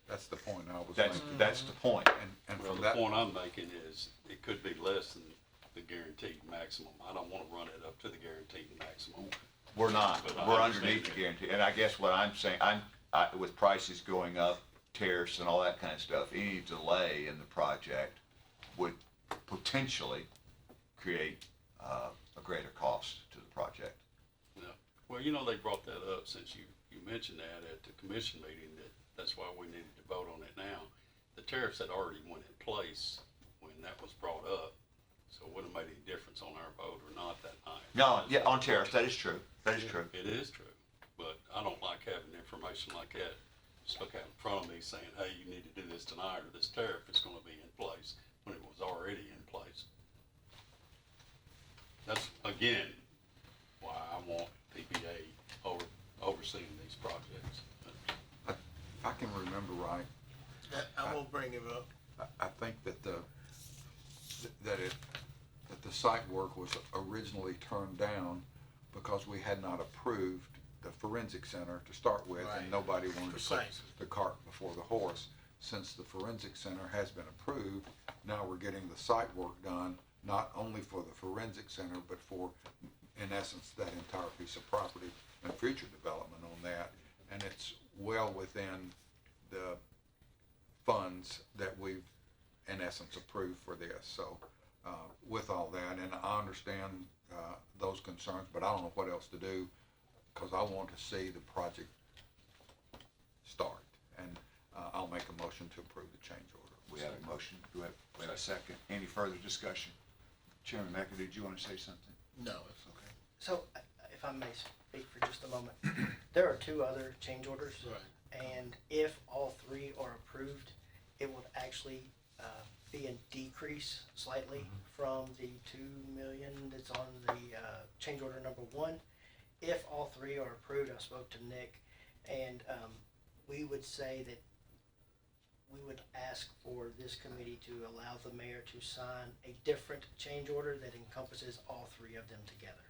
That's the point I was That's, making. that's the point. And Well, from the that, point I'm making is it could be less than the guaranteed maximum. I don't wanna run it up to the guaranteed maximum. We're not, But I we're understand underneath the that. guarantee, and I guess what I'm saying, with prices going up, tariffs and all that kind of stuff, any delay in the project would potentially create, a greater cost to the project. Yeah, well, you know, they brought that up since you mentioned that at the commission meeting, that's why we needed to vote on it now. The tariffs had already went in place when that was brought up, so it wouldn't have made any difference on our vote or not that night. No, yeah, on tariffs, that is true, that is true. It is true, but I don't like having information like that stuck out in front of me saying, hey, you need to do this tonight, or this tariff is gonna be in place, when it was already in place. That's, again, why I want PPA overseeing these projects. if I can remember right, I won't bring it up. I think that that the site work was originally turned down because we had not approved the forensic center to start with, Right. and nobody wanted to put Precisely. the cart before the horse. Since the forensic center has been approved, now we're getting the site work done, not only for the forensic center, but for, in essence, that entire piece of property and future development on that. And it's well within the funds that we've, in essence, approved for this. So, with all that, and I understand, those concerns, but I don't know what else to do, because I want to see the project start. And, I'll make a motion to approve the change order. We have a motion, do we have a second? Any further discussion? Chairman Mecca, did you want to say something? No, it's okay. So, if I may speak for just a moment, there are 2 other change orders. Right. And if all 3 are approved, it would actually be a decrease slightly from the 2 million that's on the change order number 1. If all 3 are approved, I spoke to Nick, and we would say that we would ask for this committee to allow the mayor to sign a different change order that encompasses all 3 of them together.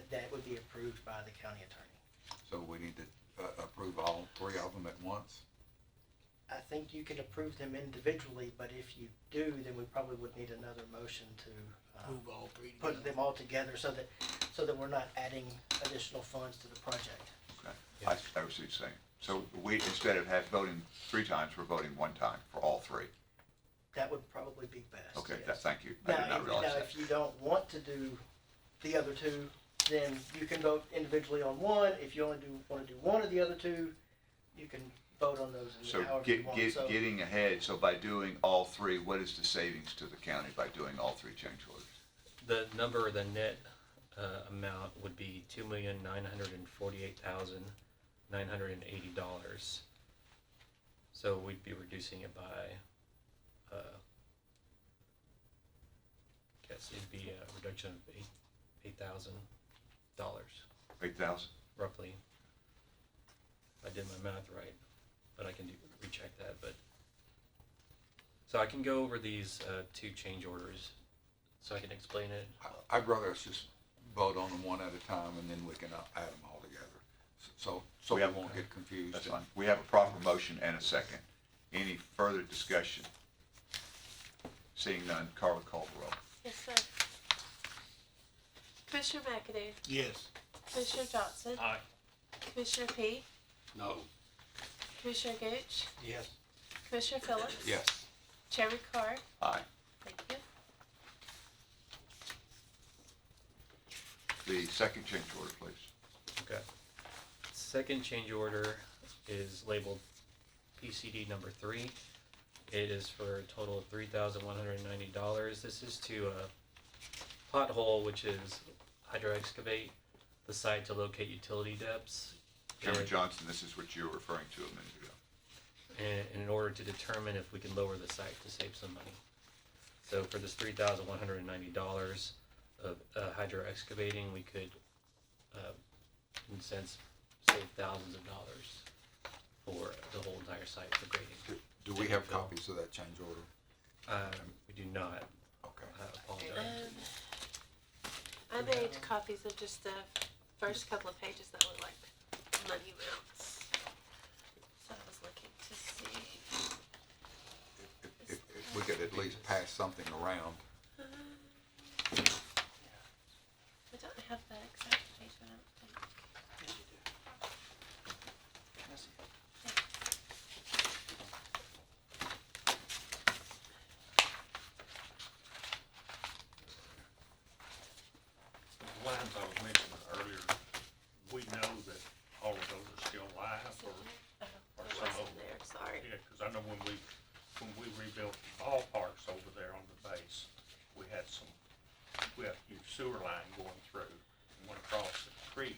That would be approved by the county attorney. So we need to, approve all 3 of them at once? I think you can approve them individually, but if you do, then we probably would need another motion to Move all 3 put together. them all together so that we're not adding additional funds to the project. Okay, I see what you're saying. So we, instead of voting 3 times, we're voting 1 time for all 3. That would probably be best. Okay, yes. thank you. I did not realize Now, that. if you don't want to do the other 2, then you can vote individually on 1. If you only want to do 1 of the other 2, you can vote on those So however you want. So getting ahead, so by doing all 3, what is the savings to the county by doing all 3 change orders? The number, the net amount would be $2,948,980. So we'd be reducing it by, guess it'd be a reduction of $8,000 8,000? roughly. If I did my math right, but I can recheck that. But So I can go over these, two change orders, so I can explain it. I'd rather us just vote on them one at a time, and then we can add them all together. So We we have- won't get confused. That's fine. We have a proper motion and a second. Any further discussion? Seeing none, Carla, call the roll. Yes, sir. Commissioner McAdoo, Yes. Commissioner Johnson, Aye. Commissioner Peak, No. Commissioner Gooch, Yes. Commissioner Phillips. Yes. Chairman Carr. Aye. Thank you. The second change order, please. Okay. Second change order is labeled PCD number 3. It is for a total of $3,190. This is to pothole, which is hydro excavate the site to locate utility depths. Chairman and- Johnson, this is what you were referring to a minute ago. and in order to determine if we can lower the site to save some money. So for this $3,190 of hydro excavating, we could, in a sense, save thousands of dollars for the whole entire site for grading. Do we have copies of that change order? We do not. Okay. I apologize. I made copies of just the first couple of pages that were like money amounts. So I was looking to see. If we could at least pass something around. I don't have the exact page, I don't think. The lines I was mentioning earlier, we know that all of those are still live, or, Oh, or it some of wasn't them. there, sorry. Yeah, cause I know when we rebuilt the ballparks over there on the base, we had a huge sewer line going through and went across the creek,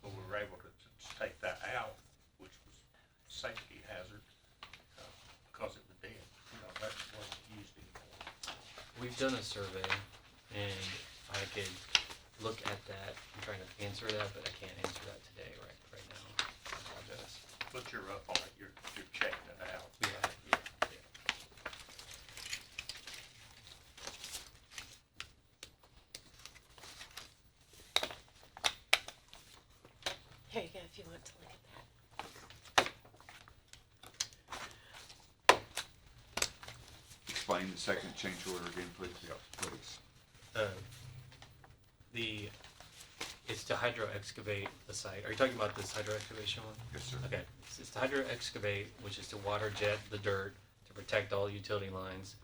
but we were able to just take that out, which was a safety hazard, because it was dead, that wasn't used anymore. We've done a survey, and I could look at that. I'm trying to answer that, but I can't answer that today, right now. I apologize. But you're up on it, you're checking it out. Yeah. Here you go, if you want to look at that. Explain the second change order again, please. Yeah, please. It's to hydro excavate the site. Are you talking about this hydro excavation one? Yes, sir. Okay, it's to hydro excavate, which is to water jet the dirt, to protect all utility lines,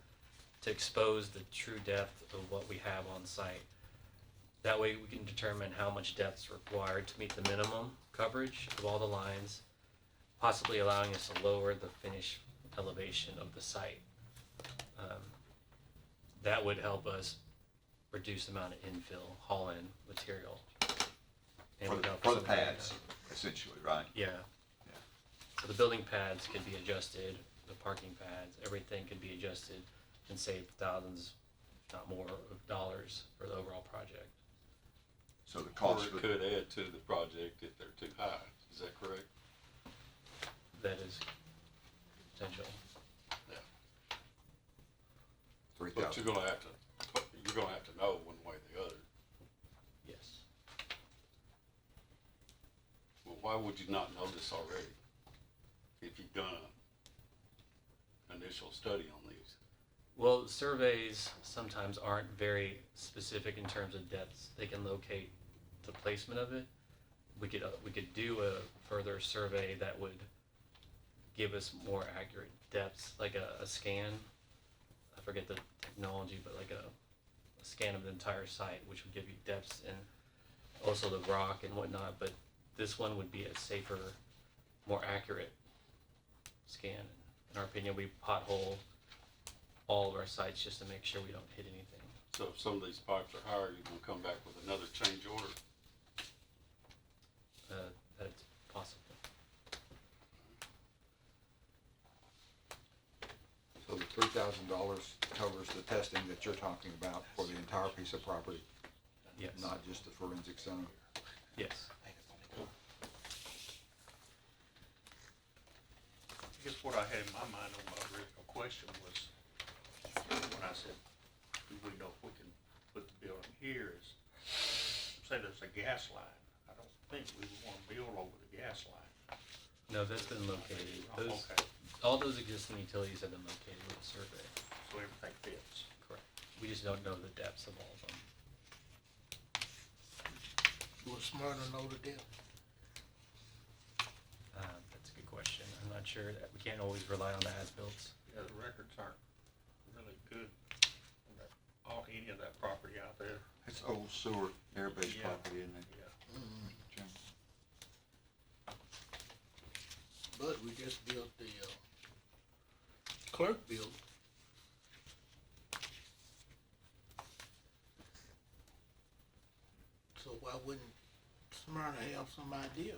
to expose the true depth of what we have on site. That way we can determine how much depth is required to meet the minimum coverage of all the lines, possibly allowing us to lower the finish elevation of the site. That would help us reduce the amount of infill, haul-in material. And For would the, help for the some- pads, essentially, right? Yeah. So the building pads could be adjusted, the parking pads, everything could be adjusted and save thousands, if not more, of dollars for the overall project. So the Or cost it for, could add to the project if they're too high, is that correct? That is potential. But 3,000. you're gonna have to know one way or the other. Yes. Well, why would you not know this already? If you've done an initial study on these? Well, surveys sometimes aren't very specific in terms of depths. They can locate the placement of it. We could do a further survey that would give us more accurate depths, like a scan. I forget the technology, but like a scan of the entire site, which would give you depths and also the rock and whatnot. But this one would be a safer, more accurate scan. In our opinion, we pothole all of our sites just to make sure we don't hit anything. So if some of these pipes are higher, you're gonna come back with another change order? That's possible. So the $3,000 covers the testing that you're talking about for the entire piece of property, Yes. not just the forensic center? Yes. I guess what I had in my mind on my original question was, I said, do we know if we can put the building here is, say there's a gas line. I don't think we would wanna build over the gas line. No, that's been located. Those, Okay, all those existing utilities have been located with a survey. so everything fits. Correct. We just don't know the depths of all of them. You were smart to know the deal. That's a good question. I'm not sure that we can't always rely on the as-bills. Yeah, the records aren't really good on that, any of that property out there. It's old sewer airbase Yeah. property, isn't it? Yeah. Jim? But we just built the, clerk building. So why wouldn't Smyrna have some idea?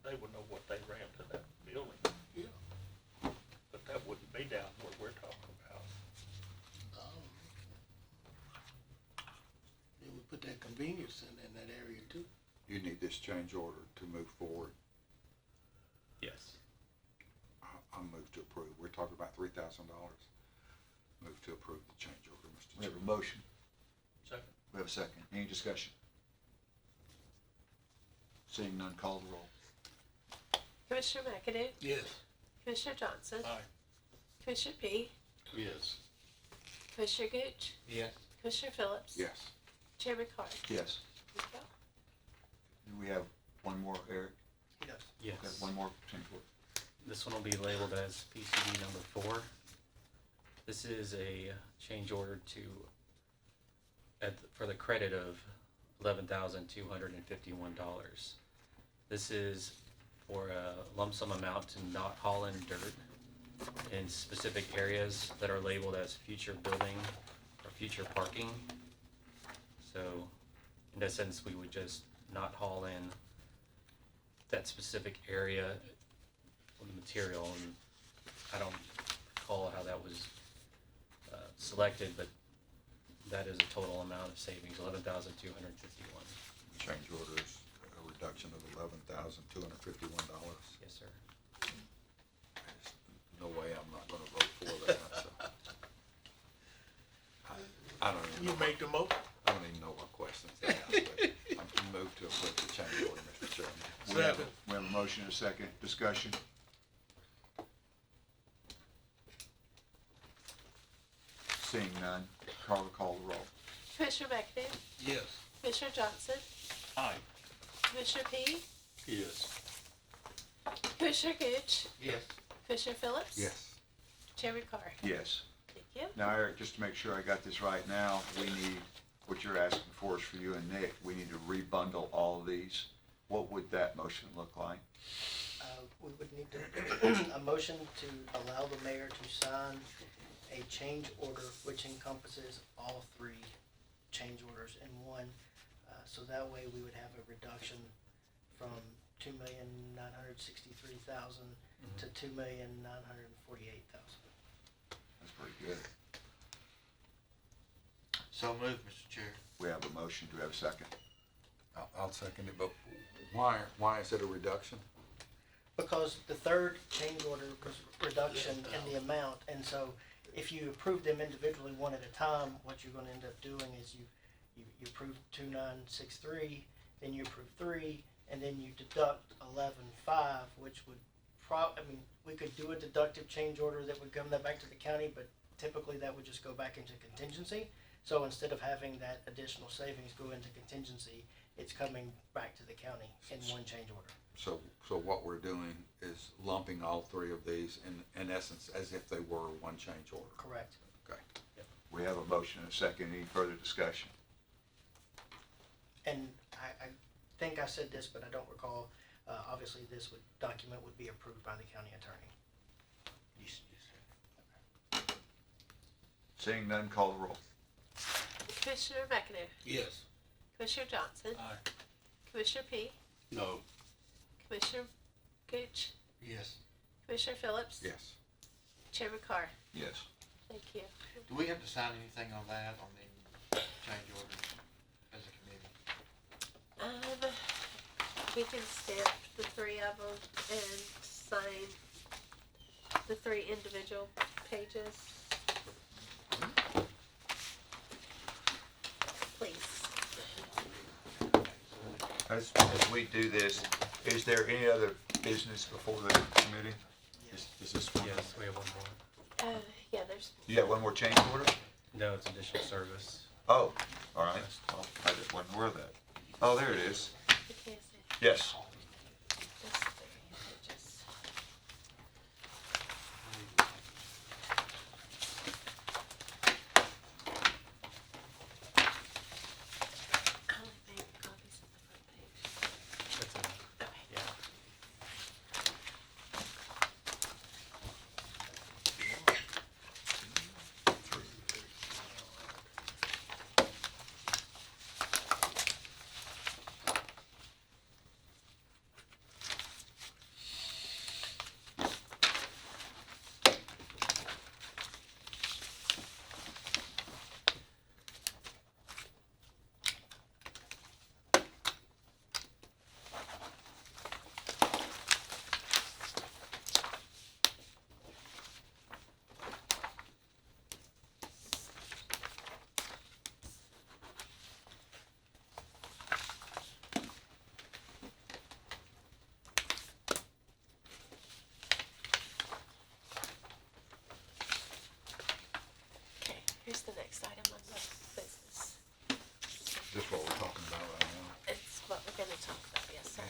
They would know what they ran to that building, Yeah. but that wouldn't be down where we're talking about. They would put that convenience center in that area too. You need this change order to move forward. Yes. I'll move to approve. We're talking about $3,000. Move to approve the change order, Mr. We have Chairman. a motion. Second. We have a second. Any discussion? Seeing none, call the roll. Commissioner McAdoo, Yes. Commissioner Johnson, Aye. Commissioner P, Yes. Commissioner Gooch, Yes. Commissioner Phillips. Yes. Chairman Carr. Yes. Thank you. Do we have one more, Eric? Yes. Yes. Okay, one more change order. This one will be labeled as PCD number 4. This is a change order to, for the credit of $11,251. This is for a lump sum amount to not haul in dirt in specific areas that are labeled as future building or future parking. So in essence, we would just not haul in that specific area of the material, and I don't recall how that was selected, but that is a total amount of savings, $11,251. Change order is a reduction of $11,251. Yes, sir. There's no way I'm not gonna vote for that, so. I don't even You know, make the motion. I don't even know what questions to ask, but I'm moved to approve the change order, Mr. Chairman. We have a motion and a second. Discussion? Seeing none, call the roll. Commissioner McAdoo, Yes. Commissioner Johnson, Aye. Commissioner P, Yes. Commissioner Gooch, Yes. Commissioner Phillips. Yes. Chairman Carr. Yes. Thank you. Now, Eric, just to make sure I got this right now, we need, what you're asking for is for you and Nick, we need to rebundle all of these. What would that motion look like? We would need to, a motion to allow the mayor to sign a change order which encompasses all 3 change orders in one. So that way we would have a reduction from $2,963,000 to $2,948,000. That's pretty good. So moved, Mr. Chair. We have a motion. Do we have a second? I'll second it, but why is it a reduction? Because the third change order was reduction in the amount, and so if you approve them individually one at a time, what you're gonna end up doing is you approve 2,963, then you approve 3, and then you deduct 11,500, which would we could do a deductive change order that would come back to the county, but typically that would just go back into contingency. So instead of having that additional savings go into contingency, it's coming back to the county in one change order. So what we're doing is lumping all 3 of these in essence as if they were one change order. Correct. Okay. We have a motion and a second. Any further discussion? And I think I said this, but I don't recall. Obviously, this document would be approved by the county attorney. Seeing none, call the roll. Commissioner McAdoo, Yes. Commissioner Johnson, Aye. Commissioner P, No. Commissioner Gooch, Yes. Commissioner Phillips. Yes. Chairman Carr. Yes. Thank you. Do we have to sign anything on that, on the change orders as a committee? We can stamp the 3 of them and sign the 3 individual pages. Please. As we do this, is there any other business before the committee? Is this one? Yes, we have one more. Yeah, there's, You got one more change order? No, it's additional service. Oh, all right. Well, I just wasn't aware of that. Oh, there it is. the KSA, Yes. there's 3 pages. I only made copies of the front page. That's it. Okay. Yeah. Okay, here's the next item on the business. Just what we're talking about right now. It's what we're gonna talk about, yes, sir.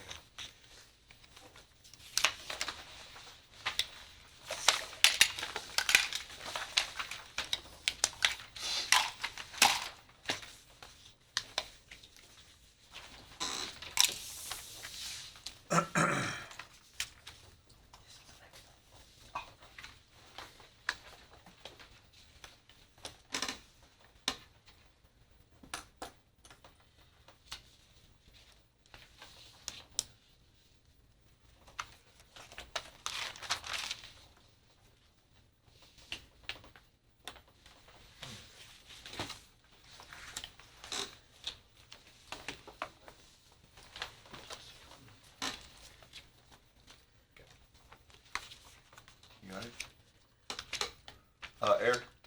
You got it?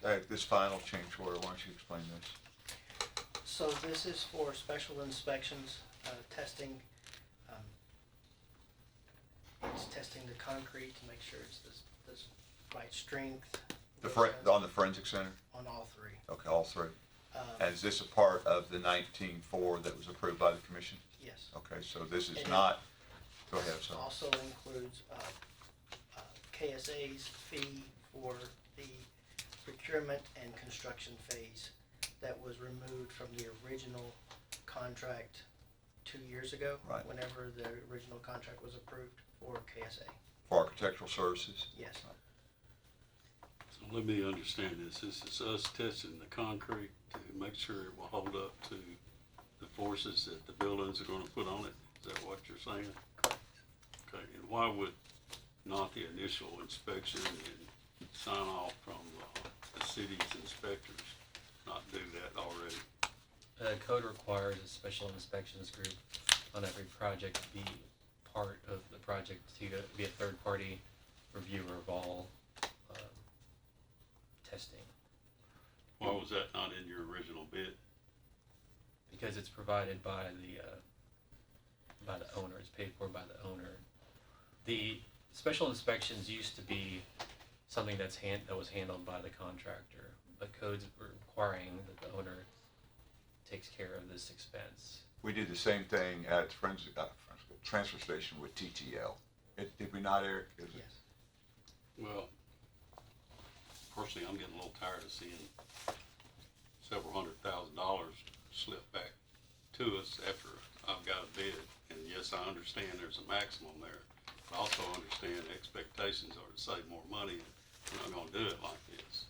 Eric, this final change order, why don't you explain this? So this is for special inspections, testing. It's testing the concrete to make sure it's this right strength. On the Forensic Center? On all 3. Okay, all 3. Um, And is this a part of the 19-4 that was approved by the commission? Yes. Okay, so this is And not, go ahead, This sorry. also includes KSA's fee for the procurement and construction phase that was removed from the original contract 2 years ago. Right. Whenever the original contract was approved for KSA. For architectural services? Yes. So let me understand this. This is us testing the concrete to make sure it will hold up to the forces that the buildings are gonna put on it. Is that what you're saying? Okay, and why would not the initial inspection and sign off from the city's inspectors not do that already? Code requires a special inspections group on every project to be part of the project, to be a third-party reviewer of all testing. Why was that not in your original bid? Because it's provided by the owner, it's paid for by the owner. The special inspections used to be something that was handled by the contractor, but codes were requiring that the owner takes care of this expense. We did the same thing at transfer station with TTL. Did we not, Eric? Is it- Yes. Well, personally, I'm getting a little tired of seeing several $100,000 slip back to us after I've got a bid. And yes, I understand there's a maximum there, but I also understand expectations are to save more money. We're not gonna do it like this.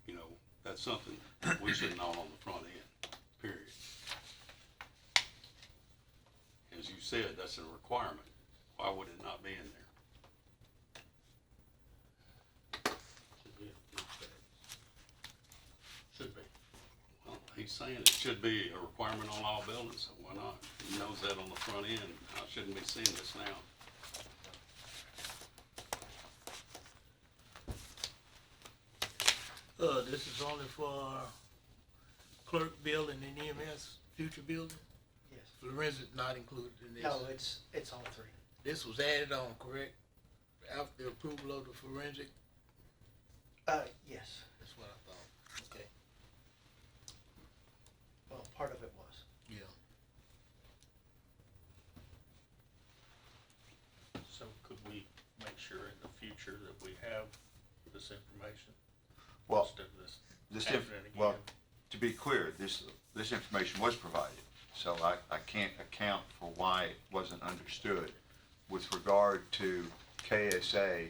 You know, that's something we should know on the front end, period. As you said, that's a requirement. Why would it not be in there? Should be. Well, he's saying it should be a requirement on all buildings, so why not? He knows that on the front end, I shouldn't be seeing this now. This is only for clerk building and EMS future building? Yes. Forensic not included in this? No, it's all three. This was added on, correct? After approval of the forensic? Yes. That's what I thought. Okay. Well, part of it was. Yeah. So could we make sure in the future that we have this information? Well, Instead of this This, happening well, again? to be clear, this information was provided, so I can't account for why it wasn't understood. With regard to KSA,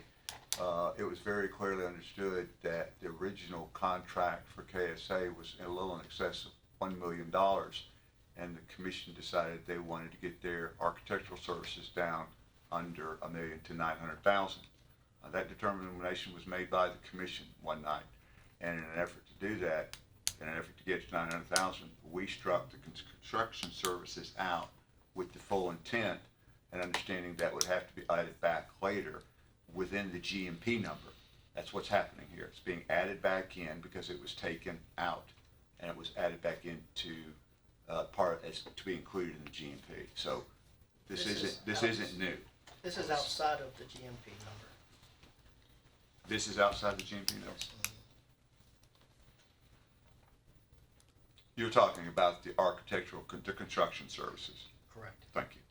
it was very clearly understood that the original contract for KSA was a little in excess of $1 million, and the commission decided they wanted to get their architectural services down under $1 million to $900,000. That determination was made by the commission one night, and in an effort to do that, in an effort to get to 900,000, we struck the construction services out with the full intent and understanding that would have to be added back later within the GMP number. That's what's happening here. It's being added back in because it was taken out, and it was added back into to be included in the GMP. So this isn't new. This is outside of the GMP number. This is outside the GMP number. You're talking about the architectural, the construction services. Correct. Thank you.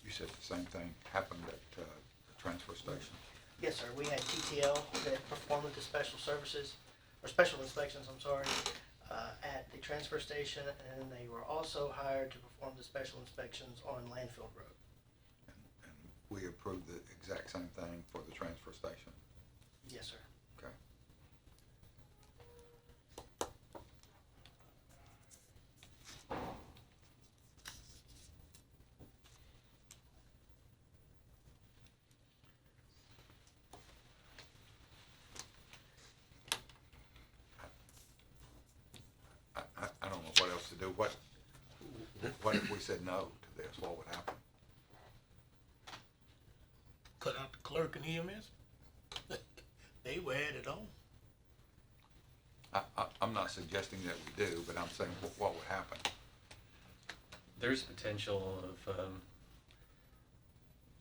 You said the same thing happened at the transfer station. Yes, sir. We had TTL that performed the special services, or special inspections, I'm sorry, at the transfer station, and they were also hired to perform the special inspections on Landfill Road. And we approved the exact same thing for the transfer station. Yes, sir. Okay. I don't know what else to do. What if we said no to this? What would happen? Cut out the clerk and EMS? They were added on. I'm not suggesting that we do, but I'm saying what would happen? There's potential of,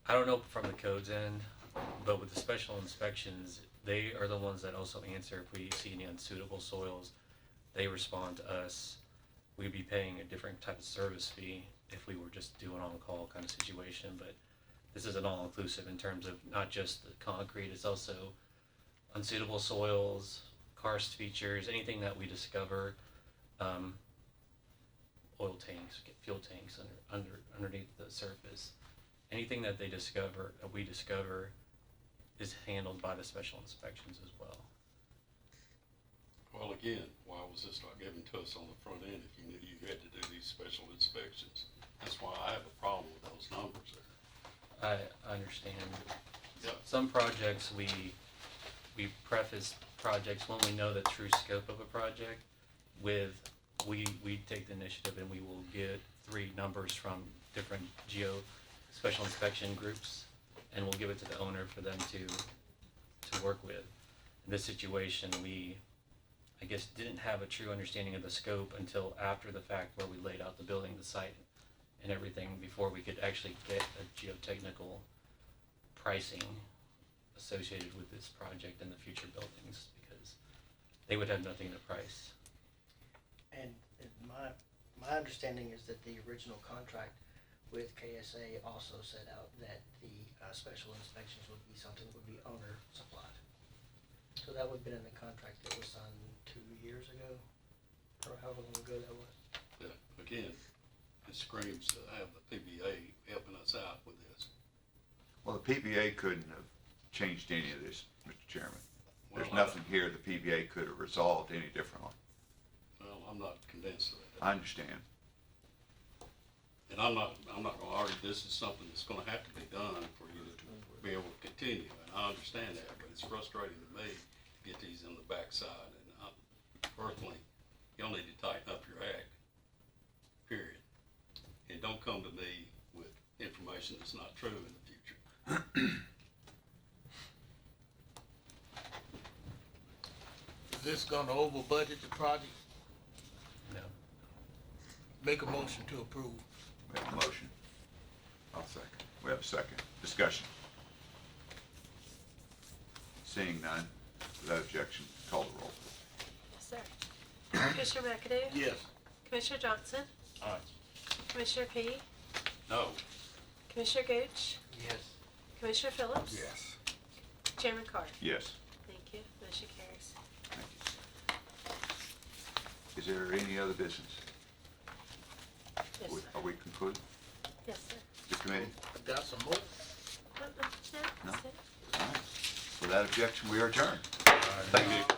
I don't know from the codes end, but with the special inspections, they are the ones that also answer if we see any unsuitable soils. They respond to us. We'd be paying a different type of service fee if we were just doing on-call kind of situation, but this is an all-inclusive in terms of not just the concrete, it's also unsuitable soils, karst features, anything that we discover, oil tanks, fuel tanks underneath the surface. Anything that we discover is handled by the special inspections as well. Well, again, why was this not given to us on the front end if you knew you had to do these special inspections? That's why I have a problem with those numbers there. I understand. Yep. Some projects we preface projects when we know the true scope of a project with, we take the initiative and we will get 3 numbers from different special inspection groups, and we'll give it to the owner for them to work with. In this situation, we, I guess, didn't have a true understanding of the scope until after the fact, where we laid out the building, the site, and everything before we could actually get a geotechnical pricing associated with this project and the future buildings, because they would have nothing to price. And my understanding is that the original contract with KSA also set out that the special inspections would be something that would be owner supplied. So that would have been in the contract that was signed 2 years ago, or however long ago that was. Yeah, again, it screams to have the PBA helping us out with this. Well, the PBA couldn't have changed any of this, Mr. Chairman. There's Well, nothing here the PBA could have resolved any differently. Well, I'm not convinced of that. I understand. And I'm not gonna argue this is something that's gonna have to be done for you to be able to continue, and I understand that, but it's frustrating to me to get these on the backside, and I, personally, y'all need to tighten up your act, period. And don't come to me with information that's not true in the future. Is this gonna over budget the project? No. Make a motion to approve. We have a motion. I'll second. We have a second. Discussion. Seeing none, without objection, call the roll. Yes, sir. Commissioner McAdoo? Yes. Commissioner Johnson? Aye. Commissioner P? No, Commissioner Gooch? Yes. Commissioner Phillips? Yes. Chairman Carr? Yes. Thank you. Motion carries. Is there any other business? Yes, sir. Are we concluded? Yes, sir. The committee? Got some more? No, No. that's it. All right. Without objection, we are adjourned. Thank you.